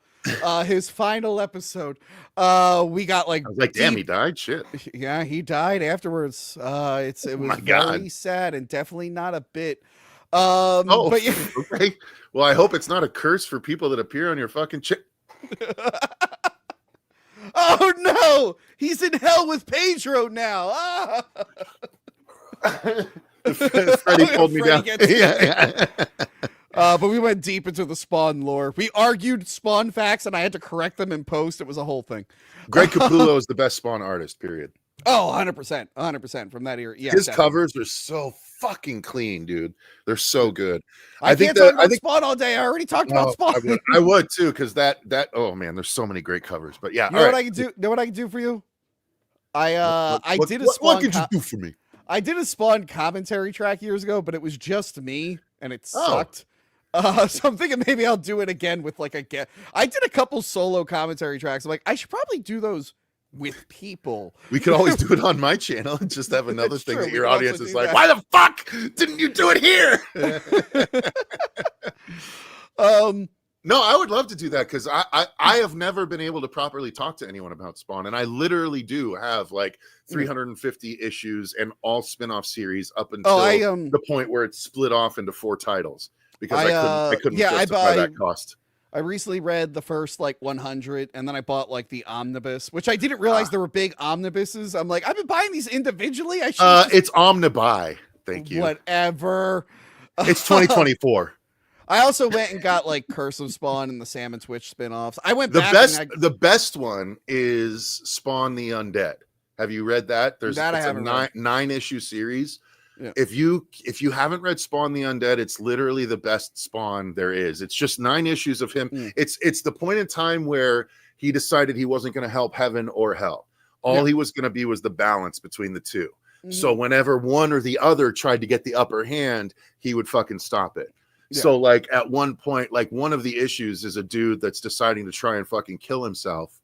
his final episode. We got like I was like, damn, he deep- died. Shit. yeah, he died afterwards. It was my God. very sad and definitely not a bit. Oh, but yeah. okay. Well, I hope it's not a curse for people that appear on your fucking Oh no, he's in hell with Pedro now. Ah! Freddie pulled me down. Freddie gets- Yeah. But we went deep into the Spawn lore. We argued Spawn facts, and I had to correct them in post. It was a whole thing. Greg Capullo is the best Spawn artist, period. Oh, 100% from that era. Yeah, His definitely. covers are so fucking clean, dude. They're so good. I think can't talk that- I about think- Spawn all day. I already talked No, about Spawn. I would too, because that oh man, there's so many great covers. But yeah, You know what I can do? Know what I can do for you? I did a Spawn. What could you do for me? I did a Spawn commentary track years ago, but it was just me, and it Oh. sucked. So I'm thinking maybe I'll do it again with like a guest. I did a couple solo commentary tracks. I'm like, I should probably do those with people. We could always do it on my channel and just have another It's thing true, that we your could also audience is do like, that. why the fuck didn't you do it here? No, I would love to do that because I have never been able to properly talk to anyone about Spawn, and I literally do have like 350 issues and all spin-off series up until the point where it's split off into 4 titles because I couldn't justify that cost. I recently read the first like 100, and then I bought like the omnibus, which I didn't realize there were big omnibuses. I'm like, I've been buying these individually. I should. It's Omnibuy. Thank you. Whatever. It's 2024. I also went and got like Curse of Spawn and the Sam and Twitch spin-offs. I went The back best and the best one is Spawn the Undead. Have you read that? There's That I it's a haven't read. 9 issue series. Yeah. If you haven't read Spawn the Undead, it's literally the best Spawn there is. It's just 9 issues of him. Mm. It's the point in time where he decided he wasn't going to help heaven or hell. All Yeah. he was going to be was the balance between the two. Mhm. So whenever one or the other tried to get the upper hand, he would fucking stop it. Yeah. So like at one point, like one of the issues is a dude that's deciding to try and fucking kill himself,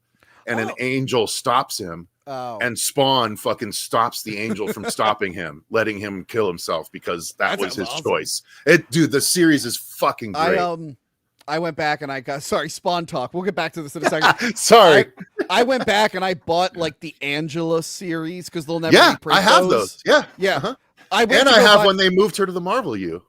and an Oh. angel stops him, Oh. and Spawn fucking stops the angel from stopping him, letting him kill himself because that That was his sounds awesome. choice. Dude, the series is fucking great. I went back and I got Spawn talk. We'll get back to this in a second. Sorry. I went back and I bought like the Angela series because they'll never Yeah, reprint I have those. Yeah. Yeah. Uh-huh. I went And to I go have buy- when they moved her to the Marvel U.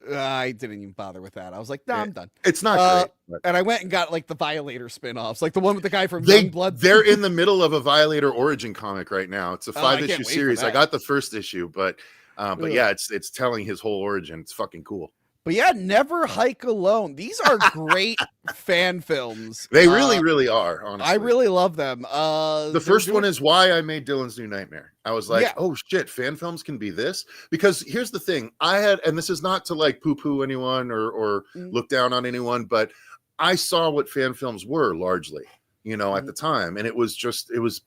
I didn't even bother with that. I was like, nah, Yeah. I'm done. It's not Uh, great. And I went and got like the Violator spin-offs, like the one with the guy from But Youngblood. they're in the middle of a Violator origin comic right now. It's a Oh, I can't 5-issue wait for series. I that. got the first issue, but Ugh. yeah, it's telling his whole origin. It's fucking cool. But yeah, Never Hike Alone. These are great fan films. They really are, honestly. I really love them. The first one is why I made Dylan's New Nightmare. I was like, Yeah. oh shit, fan films can be this? Because here's the thing. And this is not to like poo-poo anyone or Mm. look down on anyone, but I saw what fan films were largely, at the time. And it was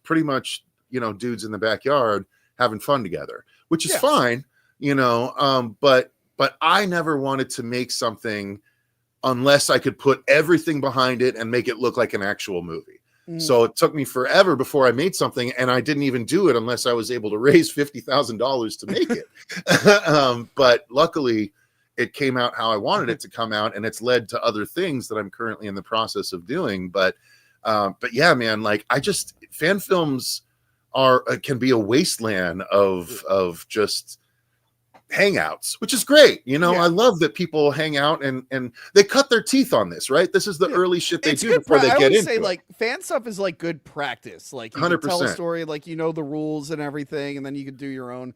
pretty much, dudes in the backyard having fun together, which is Yeah. fine, but I never wanted to make something unless I could put everything behind it and make it look like an actual movie. Mm. So it took me forever before I made something, and I didn't even do it unless I was able to raise $50,000 to make it. But luckily, it came out how I wanted it to come out, and it's led to other things that I'm currently in the process of doing. But yeah, man, like fan films can be a wasteland of just hangouts, which is great. Yeah. I love that people hang out and they cut their teeth on this, right? This is the early shit they It's do good before they I get always into say it. like fan stuff is like good practice. Like you can tell a 100%. story, like the rules and everything, and then you can do your own.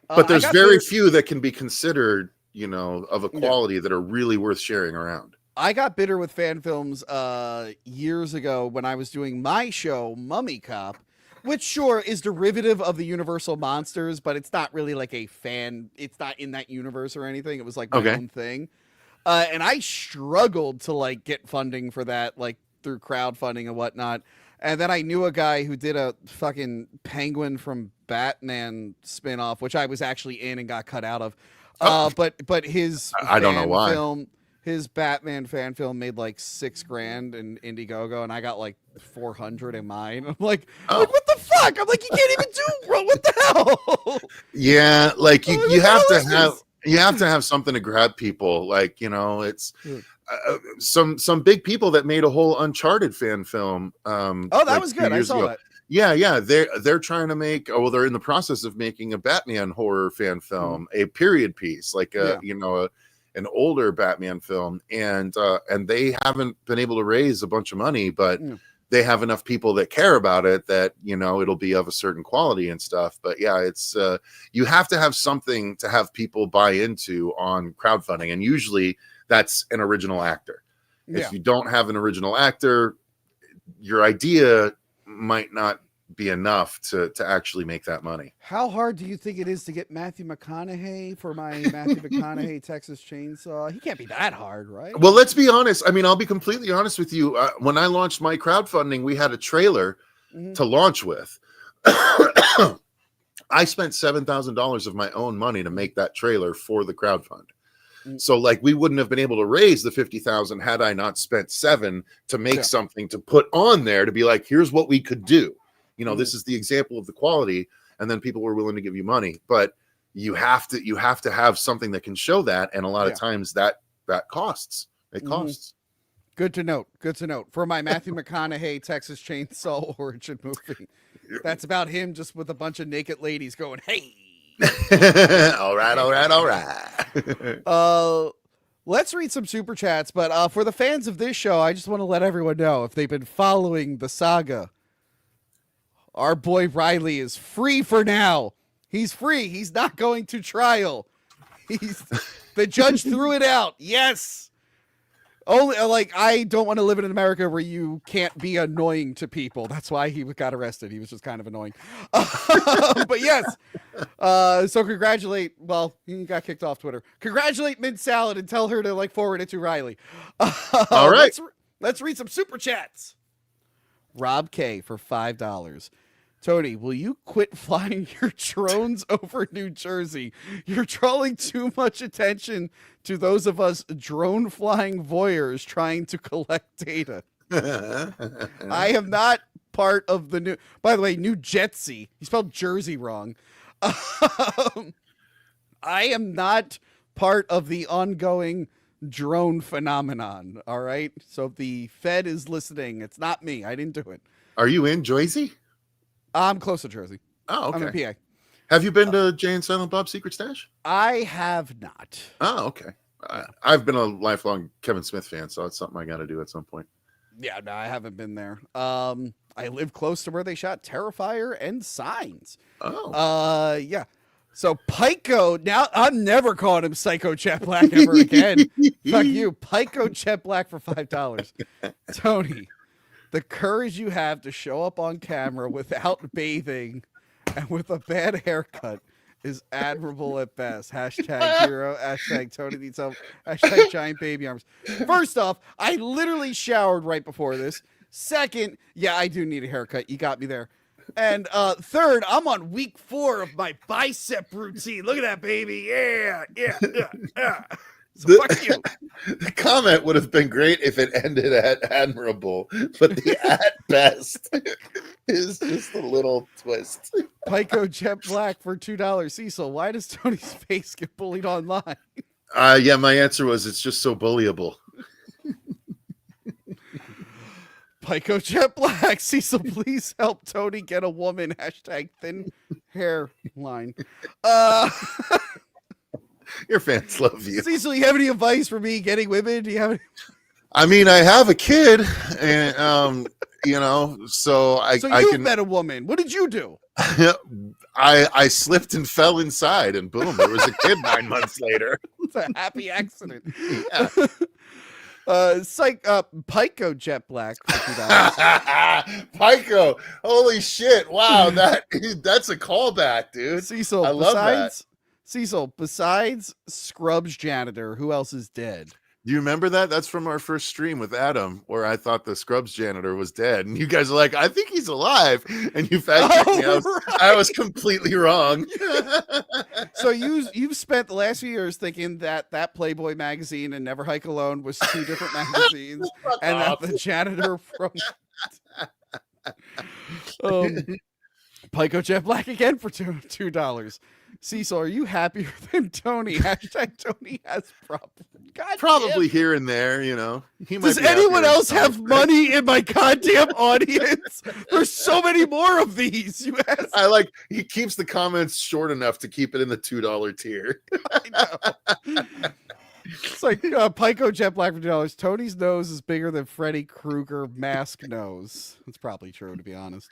But I there's got very bitter- few that can be considered, of a quality that are really worth sharing around. I got bitter with fan films years ago when I was doing my show, Mummy Cop, which sure is derivative of the Universal Monsters, but it's not really like a fan. It's not in that universe or anything. It was like my Okay. own thing. And I struggled to like get funding for that, like through crowdfunding and whatnot. And then I knew a guy who did a fucking Penguin from Batman spinoff, which I was actually in and got cut out of. But his I don't know fan why. film, his Batman fan film made like $6,000 in Indiegogo, and I got like 400 in mine. I'm like, Oh. what the fuck? I'm like, you can't even do, bro. What the hell? Yeah, like What you the have hell to is have this? you have to have something to grab people. Like, it's Hmm. some big people that made a whole Uncharted fan film. Oh, that like was 2 good. I years saw ago. that. Yeah. They're trying to make. Oh, well, they're in the process of making a Batman horror fan film, a period piece, like an older Batman film, and they haven't been able to raise a bunch of money, but they have enough people that care about it that it'll be of a certain quality and stuff. But yeah, it's you have to have something to have people buy into on crowdfunding, and usually that's an original actor. If you don't have an original actor, your idea might not be enough to actually make that money. How hard do you think it is to get Matthew McConaughey for my Matthew McConaughey Texas Chainsaw? He can't be that hard, right? Well, let's be honest. I mean, I'll be completely honest with you. When I launched my crowdfunding, we had a trailer to launch with. I spent $7,000 of my own money to make that trailer for the crowdfund. So like we wouldn't have been able to raise the 50,000 had I not spent $7 to make something to put on there to be like, here's what we could do. This is the example of the quality, and then people were willing to give you money. But you have to have something that can show that, and a lot of times that costs. It costs. Good to note. For my Matthew McConaughey Texas Chainsaw origin movie, that's about him just with a bunch of naked ladies going, "Hey." all right. Let's read some super chats. But for the fans of this show, I just want to let everyone know, if they've been following the saga, our boy Riley is free for now. He's free. He's not going to trial. The judge threw it out. Yes. Only I don't want to live in America where you can't be annoying to people. That's why he got arrested. He was just kind of annoying. But yes. So congratulate. Well, he got kicked off Twitter. Congratulate Mint Salad and tell her to forward it to Riley. All right. Let's read some super chats. Rob K for $5. Tony, will you quit flying your drones over New Jersey? You're drawing too much attention to those of us drone flying voyeurs trying to collect data. I am not part of the new, by the way, New Jersey. He spelled Jersey wrong. I am not part of the ongoing drone phenomenon. All right. So if the Fed is listening, it's not me. I didn't do it. Are you in Jersey? I'm close to Jersey. Oh, okay. I'm in PA. Have you been to Jay and Silent Bob's Secret Stash? I have not. Oh, okay. I've been a lifelong Kevin Smith fan, so it's something I got to do at some point. Yeah, no, I haven't been there. I live close to where they shot Terrifier and Signs. Oh. Yeah. So Pico, now I'm never calling him Psycho Jet Black ever again. Fuck you. Pico Jet Black for $5. Tony, the courage you have to show up on camera without bathing and with a bad haircut is admirable at best. Hashtag hero. Hashtag Tony needs help. Hashtag giant baby arms. First off, I literally showered right before this. Second, yeah, I do need a haircut. You got me there. And third, I'm on week 4 of my bicep routine. Look at that, baby. Yeah. So fuck you. The comment would have been great if it ended at admirable, but the at best is just a little twist. Pico Jet Black for $2. Cecil, why does Tony's face get bullied online? Yeah, my answer was it's just so bullyable. Pico Jet Black. Cecil, please help Tony get a woman. Hashtag thin hairline. Your fans love you. Cecil, you have any advice for me getting women? Do you have any? I mean, I have a kid, and so I you've met a woman. What did you do? I slipped and fell inside, and boom, there was a kid 9 months later. It's a happy accident. Yeah. Pico Jet Black for $2. Pico, holy shit! Wow, that's a callback, dude. Cecil, I love that. Cecil, besides Scrubs janitor, who else is dead? Do you remember that? That's from our first stream with Adam, where I thought the Scrubs janitor was dead, and you guys are like, "I think he's alive," and you fact checked me. I was completely wrong. So you've spent the last few years thinking that Playboy magazine and Never Hike Alone was 2 different magazines, and that the janitor from Pico Jet Black again for $2. Cecil, are you happier than Tony? Hashtag Tony has problems. God Probably damn. here and there, you know. He might Does be happier anyone in else some have respects. money in my goddamn audience? There's so many more of these. You ask. I like he keeps the comments short enough to keep it in the $2 tier. I know. It's like Pico Jet Black for $2. Tony's nose is bigger than Freddy Krueger mask nose. That's probably true, to be honest.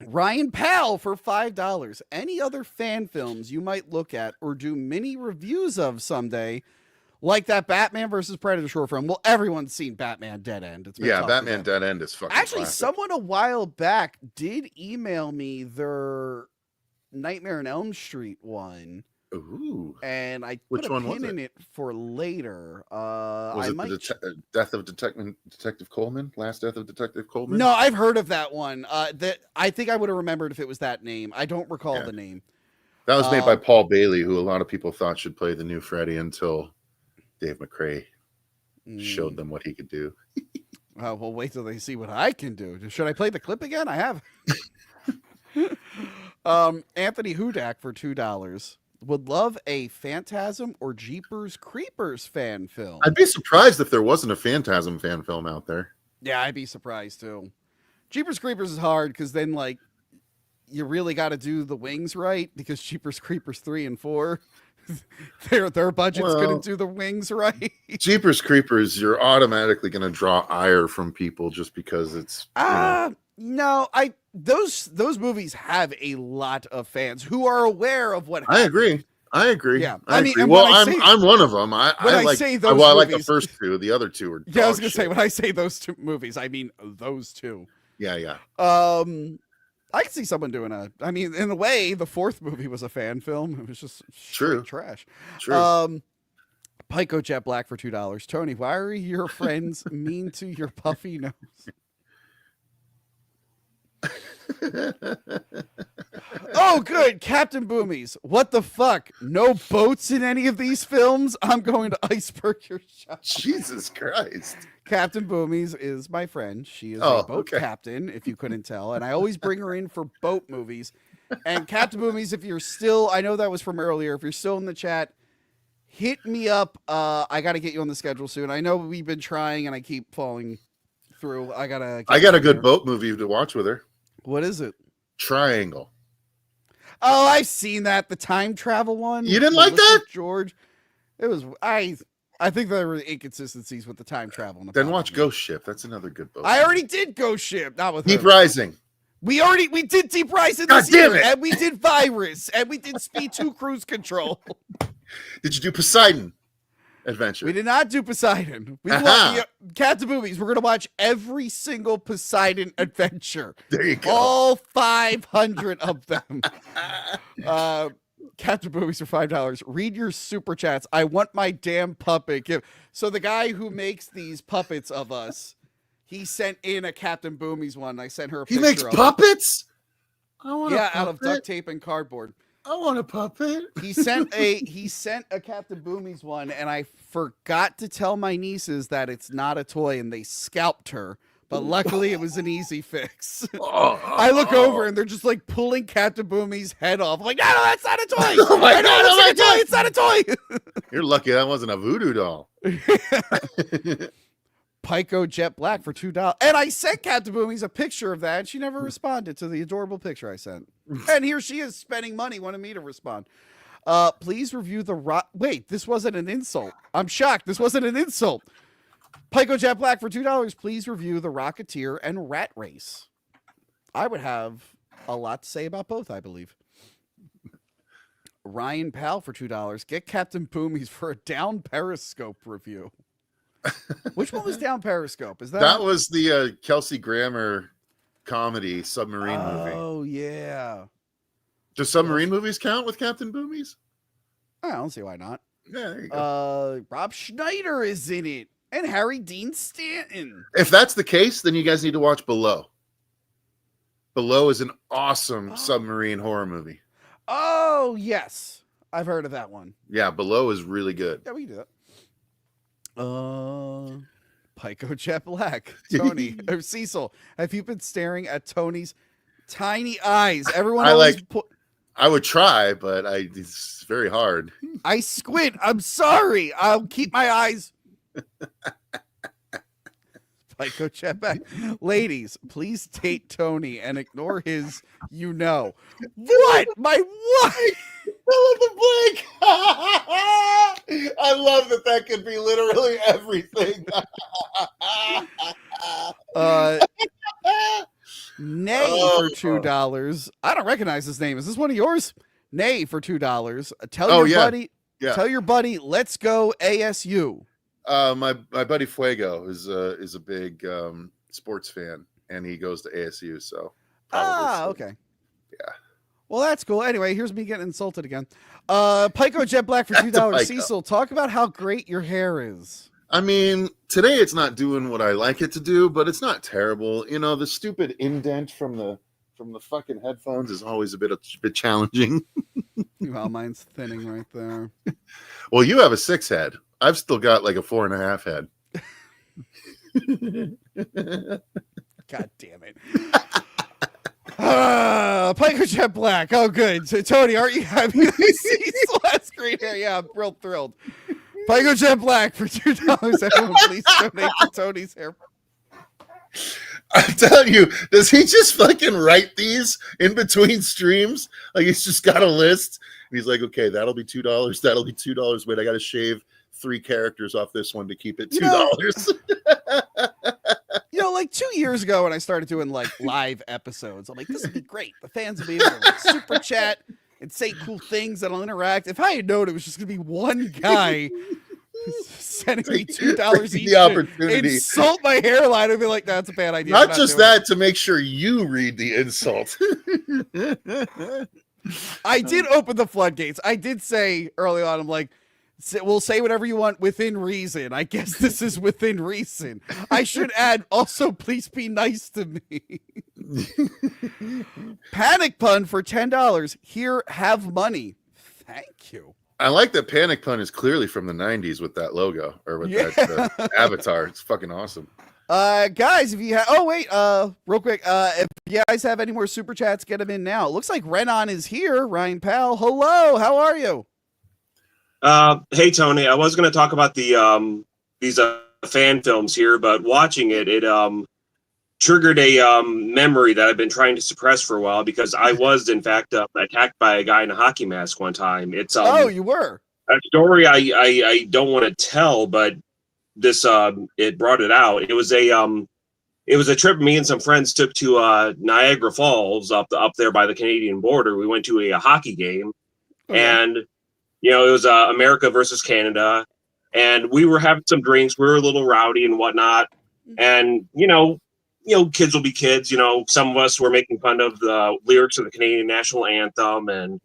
Ryan Powell for $5. Any other fan films you might look at or do mini reviews of someday, like that Batman versus Predator short film? Well, everyone's seen Batman Dead End. It's been Yeah, talked Batman about. Dead End is fucking Actually, classic. someone a while back did email me their Nightmare on Elm Street one. Ooh. And I Which put a one was pin it? in it for later. Was I it might the death of Detective Coleman? Last Death of Detective Coleman? No, I've heard of that one. That I think I would have remembered if it was that name. I don't recall Yeah. the name. That was made by Paul Bailey, who a lot of people thought should play the new Freddy until Dave McRae showed them what he could do. Well, wait till they see what I can do. Should I play the clip again? I have. Anthony Hudak for $2. Would love a Phantasm or Jeepers Creepers fan film. I'd be surprised if there wasn't a Phantasm fan film out there. Yeah, I'd be surprised too. Jeepers Creepers is hard because then like you really got to do the wings right because Jeepers Creepers 3 and 4 their budget's Well, gonna do the wings right. Jeepers Creepers, you're automatically going to draw ire from people just because it's No, those movies have a lot of fans who are aware of what I happened. agree. Yeah, I mean, agree. and Well, when I say- I'm one of them. I like say well, those I like the movies- first two. The other two are Yeah, I was dog gonna say shit. when I say those two movies, I mean those two. Yeah. I can see someone doing I mean, in a way, the fourth movie was a fan film. It was just True. straight trash. True. Pico Jet Black for $2. Tony, why are your friends mean to your puffy nose? Oh, good. Captain Boomies. What the fuck? No boats in any of these films? I'm going to iceberg your shop. Jesus Christ. Captain Boomies is my friend. She is Oh, a boat okay. captain, if you couldn't tell. And I always bring her in for boat movies. And Captain Boomies, if you're still, I know that was from earlier. If you're still in the chat, hit me up. I got to get you on the schedule soon. I know we've been trying and I keep falling through. I got a good boat movie to watch with her. What is it? Triangle. Oh, I've seen that. The time travel one. You didn't with like Melissa that? George. It was, I think there were inconsistencies with the time travel. in the Then plot watch of it. Ghost Ship. That's another good boat. I already did Ghost Ship, not with Deep her. Rising. We did Deep Rising God this year, damn it. and we did Virus, and we did Speed 2 Cruise Control. Did you do Poseidon Adventure? We did not do Poseidon. Aha. Captain Movies. We're gonna watch every single Poseidon adventure, There you go. all 500 of them. Captain Movies for $5. Read your super chats. I want my damn puppet. So the guy who makes these puppets of us, he sent in a Captain Boomies one. I sent her a He picture makes of it. puppets? I want Yeah, a out of puppet. duct tape and cardboard. I want a puppet. He sent a Captain Boomies one, and I forgot to tell my nieces that it's not a toy, and they scalped her. But luckily, it was an easy fix. I look over, and they're just like pulling Captain Boomies' head off. I'm like, no, that's not a toy. Oh my I know God, it oh looks my like a toy. It's not a toy. You're lucky that wasn't a voodoo doll. Pico Jet Black for $2. And I sent Captain Boomies a picture of that, and she never responded to the adorable picture I sent. And here she is spending money, wanting me to respond. Please review the rock. Wait, this wasn't an insult. I'm shocked. This wasn't an insult. Pico Jet Black for $2. Please review The Rocketeer and Rat Race. I would have a lot to say about both, I believe. Ryan Powell for $2. Get Captain Boomies for a down Periscope review. Which one was down Periscope? Is That was the Kelsey Grammer comedy submarine movie. Oh yeah. Do submarine movies count with Captain Boomies? I don't see why not. Yeah, there you go. Rob Schneider is in it, and Harry Dean Stanton. If that's the case, then you guys need to watch Below. Below is an awesome submarine horror movie. Oh yes, I've heard of that one. Yeah, Below is really good. Yeah, we can do that. Pico Jet Black. Tony or Cecil, have you been staring at Tony's Tiny eyes. Everyone I always like- I would try, but it's very hard. I squint. I'm sorry. I'll keep my eyes. Pico chat back. Ladies, please date Tony and ignore his What? My what? Fill in the blank. I love that could be literally everything. Nay for $2. I don't recognize his name. Is this one of yours? Nay for $2. Tell your buddy. Yeah. Tell your buddy. Let's go ASU. My buddy Fuego is a big sports fan, and he goes to ASU. So Okay. Yeah. Well, that's cool. Anyway, here's me getting insulted again. Pico Jet Black for $2. Cecil, talk about how great your hair is. I mean, today it's not doing what I like it to do, but it's not terrible. You know, the stupid indent from the fucking headphones is always a bit challenging. Well, mine's thinning right there. Well, you have a 6 head. I've still got like a 4.5 head. God damn it. Pico Jet Black. Oh, good. So, Tony, aren't you happy to see Celeste green hair? Yeah, I'm real thrilled. Pico Jet Black for $2. Everyone, please donate to Tony's hair. I'm telling you, does he just fucking write these in between streams? Like he's just got a list. And he's like, okay, that'll be $2. That'll be $2. Wait, I got to shave 3 characters off this one to keep it $2. Like 2 years ago when I started doing like live episodes, I'm like, this would be great. The fans would be able to like, super chat and say cool things and I'll interact. If I had known it was just going to be one guy sending me $2 each the opportunity. insult my hairline, I'd be like, that's a bad idea. Not just that, to make sure you read the insult. I did open the floodgates. I did say early on, I'm like, we'll say whatever you want within reason. I guess this is within reason. I should add, also, please be nice to me. Panic Pun for $10. Here, have money. Thank you. I like that Panic Pun is clearly from the 90s with that logo or with that avatar. It's fucking awesome. Guys, if you have, real quick, if you guys have any more super chats, get them in now. It looks like Renan is here. Ryan Powell, hello, how are you? Hey Tony, I was going to talk about the these fan films here, but watching it triggered a memory that I've been trying to suppress for a while because I was in fact attacked by a guy in a hockey mask one time. It's you were a story I don't want to tell, but this it brought it out. It was a trip me and some friends took to Niagara Falls up there by the Canadian border. We went to a hockey game, and it was America versus Canada, and we were having some drinks. We were a little rowdy and whatnot, and kids will be kids. Some of us were making fun of the lyrics of the Canadian national anthem, and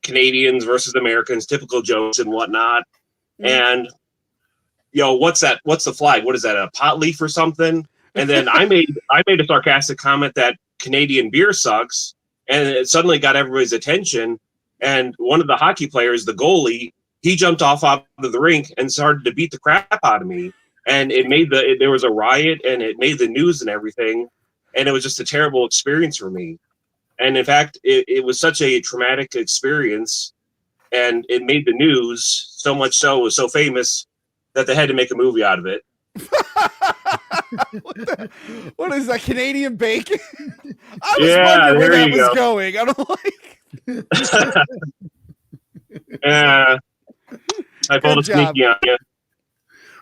Canadians versus Americans, typical jokes and whatnot. And what's that? What's the flag? What is that? A pot leaf or something? And then I made a sarcastic comment that Canadian beer sucks, and it suddenly got everybody's attention. And one of the hockey players, the goalie, he jumped off of the rink and started to beat the crap out of me. And it made there was a riot, and it made the news and everything. And it was just a terrible experience for me. And in fact, it was such a traumatic experience, and it made the news so much so, it was so famous that they had to make a movie out of it. What is that, Canadian bacon? I was wondering where that was going. I don't like. I pulled a sneaky on you.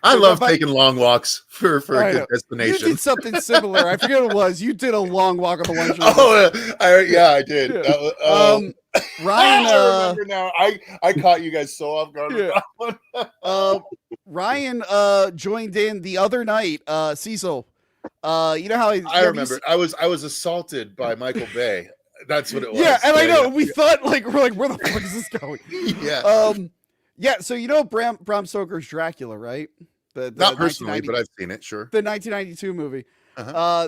I love taking long walks for a good destination. You did something similar. I forget what it was. You did a long walk on the lunch. I did. Yeah. Ryan, I remember now. I caught you guys so off guard with that one. Ryan joined in the other night. Cecil, you know how I remember. I was assaulted by Michael Bay. That's what it was. Yeah, and I know we thought we're like, where the fuck is this going? Yeah. So Bram Stoker's Dracula, right? The Not personally, but I've seen it. Sure. The 1992 movie.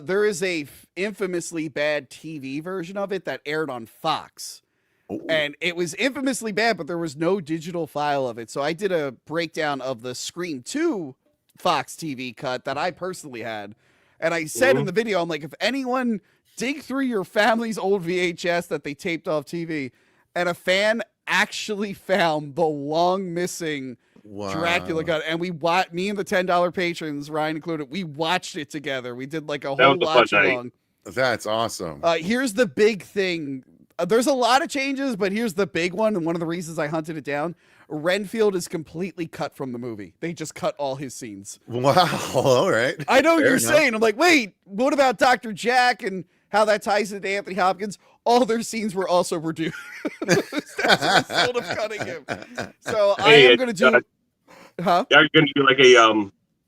There is a infamously bad TV version of it that aired on Fox. Ooh. And it was infamously bad, but there was no digital file of it. So I did a breakdown of the Scream 2 Fox TV cut that I personally had. And I said in the video, I'm like, if anyone dig through your family's old VHS that they taped off TV, and a fan actually found the long missing Dracula gun, and me and the $10 patrons, Ryan included, we watched it together. We did like a whole watch along. That's awesome. Here's the big thing. There's a lot of changes, but here's the big one, and one of the reasons I hunted it down. Renfield is completely cut from the movie. They just cut all his scenes. Wow. All right. I know what Fair you're enough. saying. I'm like, wait, what about Dr. Jack and how that ties into Anthony Hopkins? All their scenes were also reduced. That's the result of cutting him. So I am going to do... Huh? Are you going to do like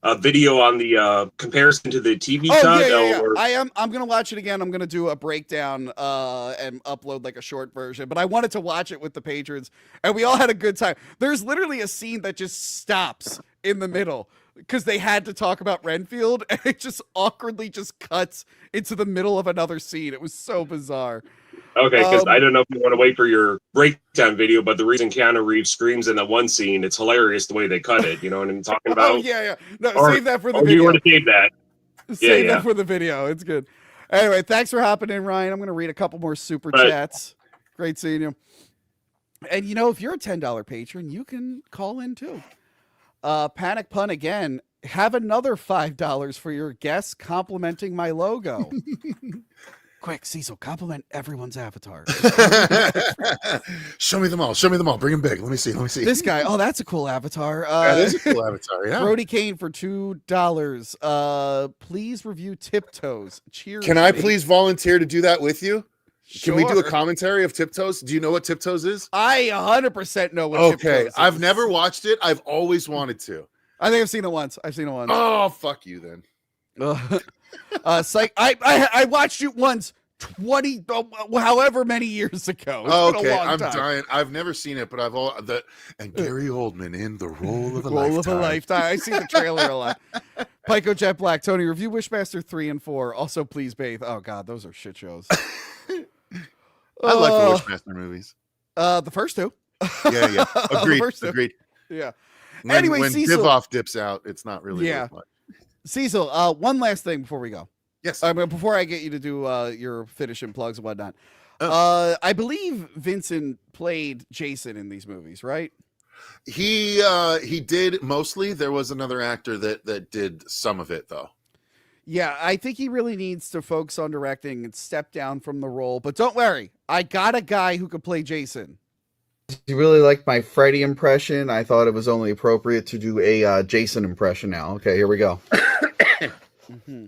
a video on the comparison to the TV cut? Yeah. Or... I'm going to watch it again. I'm going to do a breakdown and upload like a short version. But I wanted to watch it with the patrons, and we all had a good time. There's literally a scene that just stops in the middle because they had to talk about Renfield, and it just awkwardly just cuts into the middle of another scene. It was so bizarre. Okay, because I don't know if you want to wait for your breakdown video, but the reason Keanu Reeves screams in that one scene, it's hilarious the way they cut it. You know what I'm talking about? Oh, yeah. No, Or- save that for the Oh, video. you want to save that? Save yeah. that for the video. It's good. Anyway, thanks for hopping in, Ryan. I'm going to read a couple more super Right. chats. Great seeing you. And, if you're a $10 patron, you can call in, too. Panic Pun again. Have another $5 for your guests complimenting my logo. Quick, Cecil, compliment everyone's avatar. Show me them all. Bring them big. Let me see. This guy, oh, that's a cool avatar. That is a cool avatar. Yeah. Brody Kane for $2. Please review Tiptoes. Cheers. Can I mate. please volunteer to do that with you? Can we do a Sure. commentary of Tiptoes? Do you know what Tiptoes is? I 100% know what Okay, Tiptoes is. I've never watched it. I've always wanted to. I think I've seen it once. Oh, fuck you then. Psych. I watched it once 20 however many years ago. It's been a Okay, long I'm time. dying. I've never seen it, but and Gary Oldman in the role of a Role lifetime. of a lifetime. I see the trailer a lot. Pico Jet Black. Tony, review Wishmaster 3 and 4. Also, please bathe. Oh God, those are shit shows. I like the Wishmaster movies. The first two. Yeah. Agreed. first two. Agreed. Yeah. When, Anyway, when Cecil- Divoff dips out, it's not really Yeah. worth much. Cecil, one last thing before we go. Yes. Before I get you to do your finishing plugs and whatnot. I believe Vincent played Jason in these movies, right? He did mostly. There was another actor that did some of it though. Yeah, I think he really needs to focus on directing and step down from the role. But don't worry, I got a guy who could play Jason. You really liked my Freddy impression. I thought it was only appropriate to do a Jason impression now. Okay, here we go. Mm-hmm.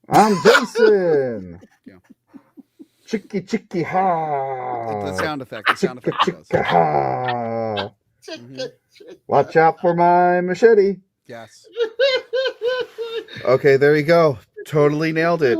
I'm Jason. Yeah. Chicky chicky ha. The sound effect. The sound Chicka effect. he does. chicka ha. Mhm. Watch out for my machete. Yes. Okay, there you go. Totally nailed it.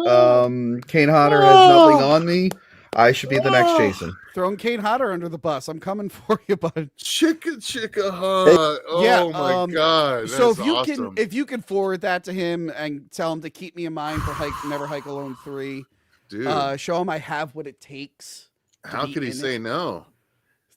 Kane Hodder has nothing on me. I should be the next Jason. Throwing Kane Hodder under the bus. I'm coming for you, bud. Chicka hot. Oh Yeah, my god. So That's if you awesome. can forward that to him and tell him to keep me in mind for Never Hike Alone 3. Dude, Show him I have what it takes. how be could he in say it. no?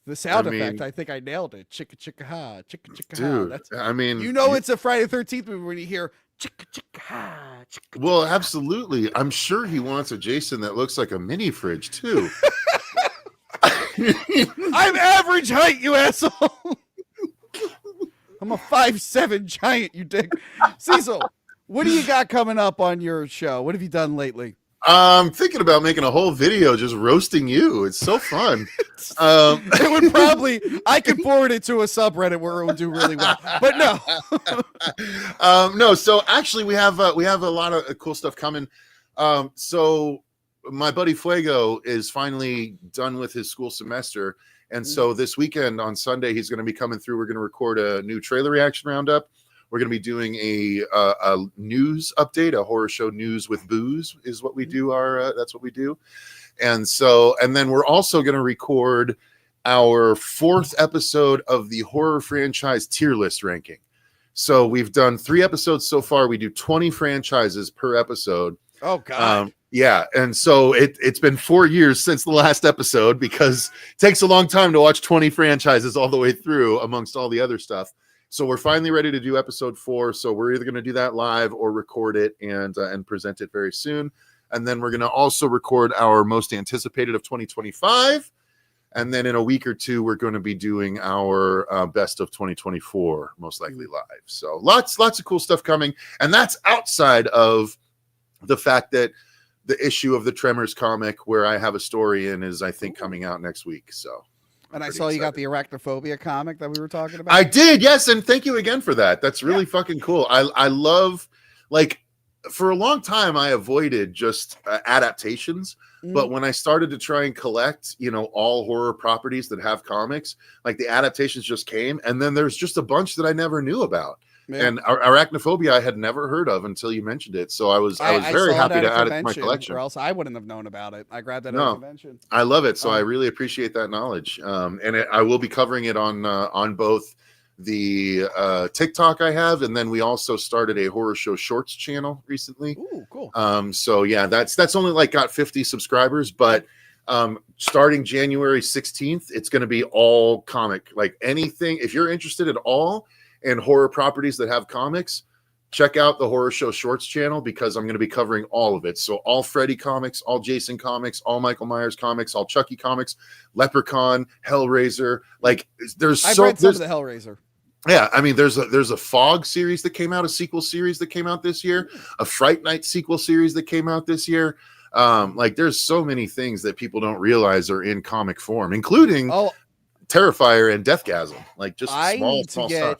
The sound I mean- effect, I think I nailed it. Chicka chicka ha, chicka chicka ha. Dude, That's, I mean, it's a Friday the 13th movie when you hear chicka chicka ha. Chicka. well, absolutely. I'm sure he wants a Jason that looks like a mini fridge too. I'm average height, you asshole. I'm a 5'7" giant, you dick. Cecil, what do you got coming up on your show? What have you done lately? I'm thinking about making a whole video just roasting you. It's so fun. It would probably, I could forward it to a subreddit where it would do really well. But no. No, so actually we have a lot of cool stuff coming. So my buddy Fuego is finally done with his school semester, and so this weekend on Sunday he's going to be coming through. We're going to record a new trailer reaction roundup. We're going to be doing a news update, a horror show news with booze is what we do. That's what we do. And then we're also going to record our 4th episode of the horror franchise tier list ranking. So we've done 3 episodes so far. We do 20 franchises per episode. Oh, God. Yeah. And so it's been 4 years since the last episode because it takes a long time to watch 20 franchises all the way through amongst all the other stuff. So we're finally ready to do episode 4. So we're either going to do that live or record it and present it very soon. And then we're going to also record our most anticipated of 2025. And then in a week or two, we're going to be doing our best of 2024, most likely live. So lots of cool stuff coming. And that's outside of the fact that the issue of the Tremors comic where I have a story in is, I think, coming out next week. So, and I saw you got the Arachnophobia comic that we were talking about. I did, yes, and thank you again for that. That's really fucking cool. I love, like, for a long time I avoided just adaptations, but when I started to try and collect, all horror properties that have comics, like the adaptations just came, and then there's just a bunch that I never knew about. Yeah. And Arachnophobia I had never heard of until you mentioned it. So I was very happy to add it to my collection. Or else I wouldn't have known about it. I grabbed it at a convention. I love it. So I really appreciate that knowledge. I will be covering it on both the TikTok I have, and then we also started a Horror Show Shorts channel recently. Ooh, cool. So yeah, that's only like got 50 subscribers, but starting January 16th, it's going to be all comic, like anything. If you're interested at all and horror properties that have comics, check out the Horror Show Shorts channel, because I'm going to be covering all of it. So all Freddy comics, all Jason comics, all Michael Myers comics, all Chucky comics, Leprechaun, Hellraiser. Like I've read some of the Hellraiser. Yeah, I mean, there's a Fog series that came out, a sequel series that came out this year, a Fright Night sequel series that came out this year. Like, there's so many things that people don't realize are in comic form, including Terrifier and Deathgasm. Like, just small stuff.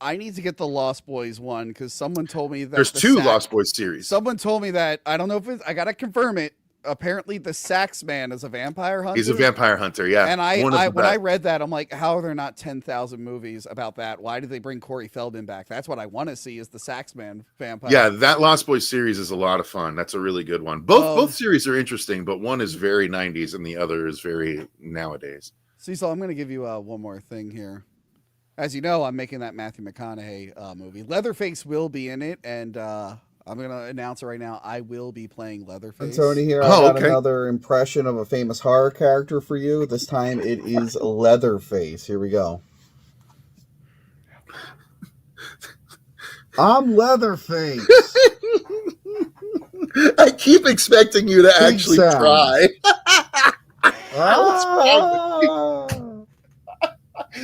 I need to get the Lost Boys one, because someone told me that there's 2 Lost Boys series. Someone told me that, I don't know if I gotta confirm it. Apparently, the Sax Man is a vampire hunter. He's a vampire hunter, yeah. And when I read that, I'm like, how are there not 10,000 movies about that? Why did they bring Corey Feldman back? That's what I want to see, is the Sax Man vampire. Yeah, that Lost Boys series is a lot of fun. That's a really good one. Both series are interesting, but one is very 90s and the other is very nowadays. Cecil, I'm going to give you one more thing here. As you know, I'm making that Matthew McConaughey movie. Leatherface will be in it, and I'm going to announce it right now. I will be playing Leatherface. And Tony here, I got another impression of a famous horror character for you. This time it is Leatherface. Here we go. I'm Leatherface. I keep expecting you to actually try. What's wrong with you?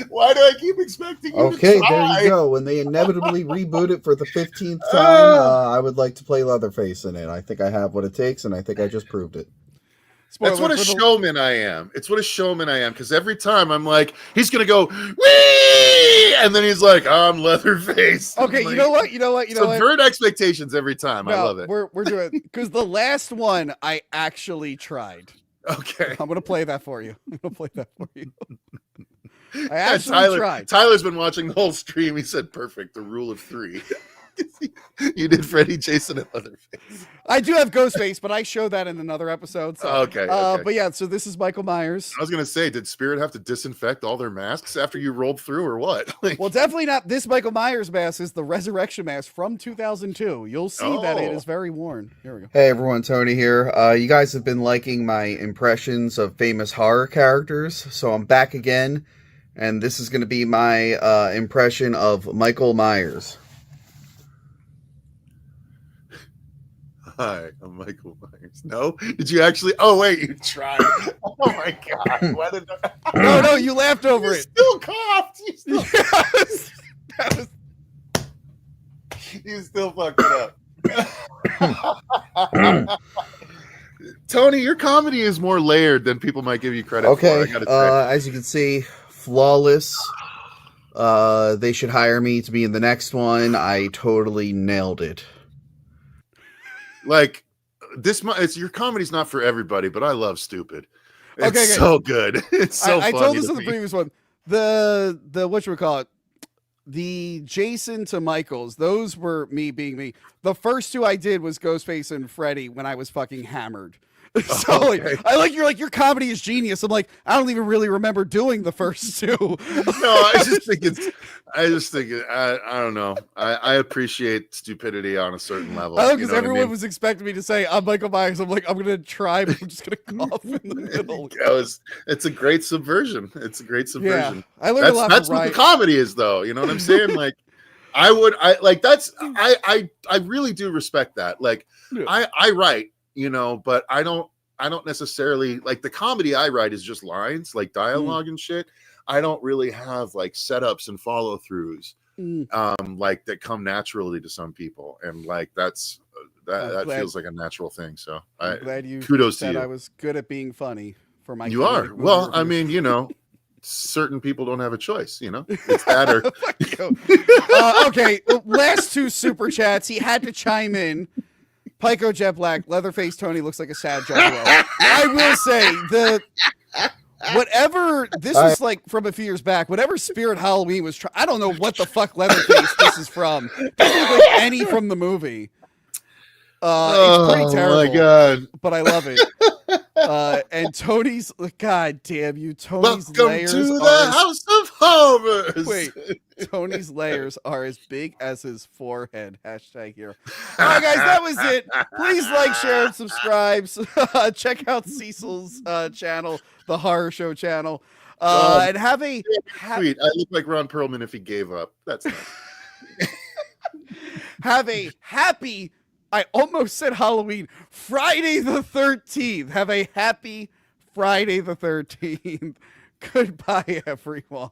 Why do I keep expecting you to try? Okay, there you go. When they inevitably reboot it for the 15th time, I would like to play Leatherface in it. I think I have what it takes, and I think I just proved it. That's what a showman I am. It's what a showman I am, because every time I'm like, he's going to go, wee! And then he's like, I'm Leatherface. Okay, like, you know what? Subvert expectations every time. I love it. We're doing, because the last one I actually tried. Okay. I'm going to play that for you. I actually tried. Tyler's been watching the whole stream. He said, perfect, the rule of 3. You did Freddy, Jason, and Leatherface. I do have Ghostface, but I showed that in another episode. So. Okay. But yeah, so this is Michael Myers. I was going to say, did Spirit have to disinfect all their masks after you rolled through, or what? Well, definitely not. This Michael Myers mask is the Resurrection mask from 2002. You'll see that it is very worn. Here we go. Hey everyone, Tony here. You guys have been liking my impressions of famous horror characters, so I'm back again. And this is going to be my impression of Michael Myers. Hi, I'm Michael Myers. No? Did you actually? Oh, wait, you tried. Oh, my God. Why did No, you laughed over it. Still coughed. You still fucked it up. Tony, your comedy is more layered than people might give you credit for. I gotta say. As you can see, flawless. They should hire me to be in the next one. I totally nailed it. Like, your comedy's not for everybody, but I love stupid. It's so good. It's so funny. I told this in the previous one. The whatchamacallit, the Jason to Michaels, those were me being me. The first 2 I did was Ghostface and Freddy when I was fucking hammered. So like, Okay. I like your comedy is genius. I'm like, I don't even really remember doing the first two. No, I just think I don't know. I appreciate stupidity on a certain level. Oh, you because know what I everyone mean? was expecting me to say I'm Michael Myers. I'm like, I'm gonna try, but I'm just gonna cough in the middle. It's a great subversion. It's a great Yeah, subversion. I learned a lot That's from what the Ryan. comedy is, though. You know what I'm saying? Like, I really do respect that. Like, Yeah. I write, but I don't necessarily like the comedy I write is just lines, like dialogue and shit. I don't really have like setups and follow throughs, like that come naturally to some people, and like that glad- feels like a natural thing. So I'm glad you kudos to said you. I was good at being funny for my. You are. comedic movie Well, I reviews. mean, certain people don't have a choice. It's that or Fuck you. Okay, last two super chats. He had to chime in. Pico Jet Black, Leatherface Tony looks like a sad juggalo. I will say whatever this is like from a few years back. Whatever Spirit Halloween was I don't know what the fuck Leatherface this is from. Doesn't look like any from the movie. It's pretty terrible. Oh my god! But I love it. And Tony's, god damn you, Tony's Welcome layers to the are House of Horrors. Wait, Tony's layers are as big as his forehead. Hashtag here. All right, guys, that was it. Please like, share, and subscribe. Check out Cecil's channel, the Horror Show channel, and have a Sweet. I look like Ron Perlman if he gave up. That's nice. have a happy. I almost said Halloween. Friday the 13th. Have a happy Friday the 13th. Goodbye, everyone.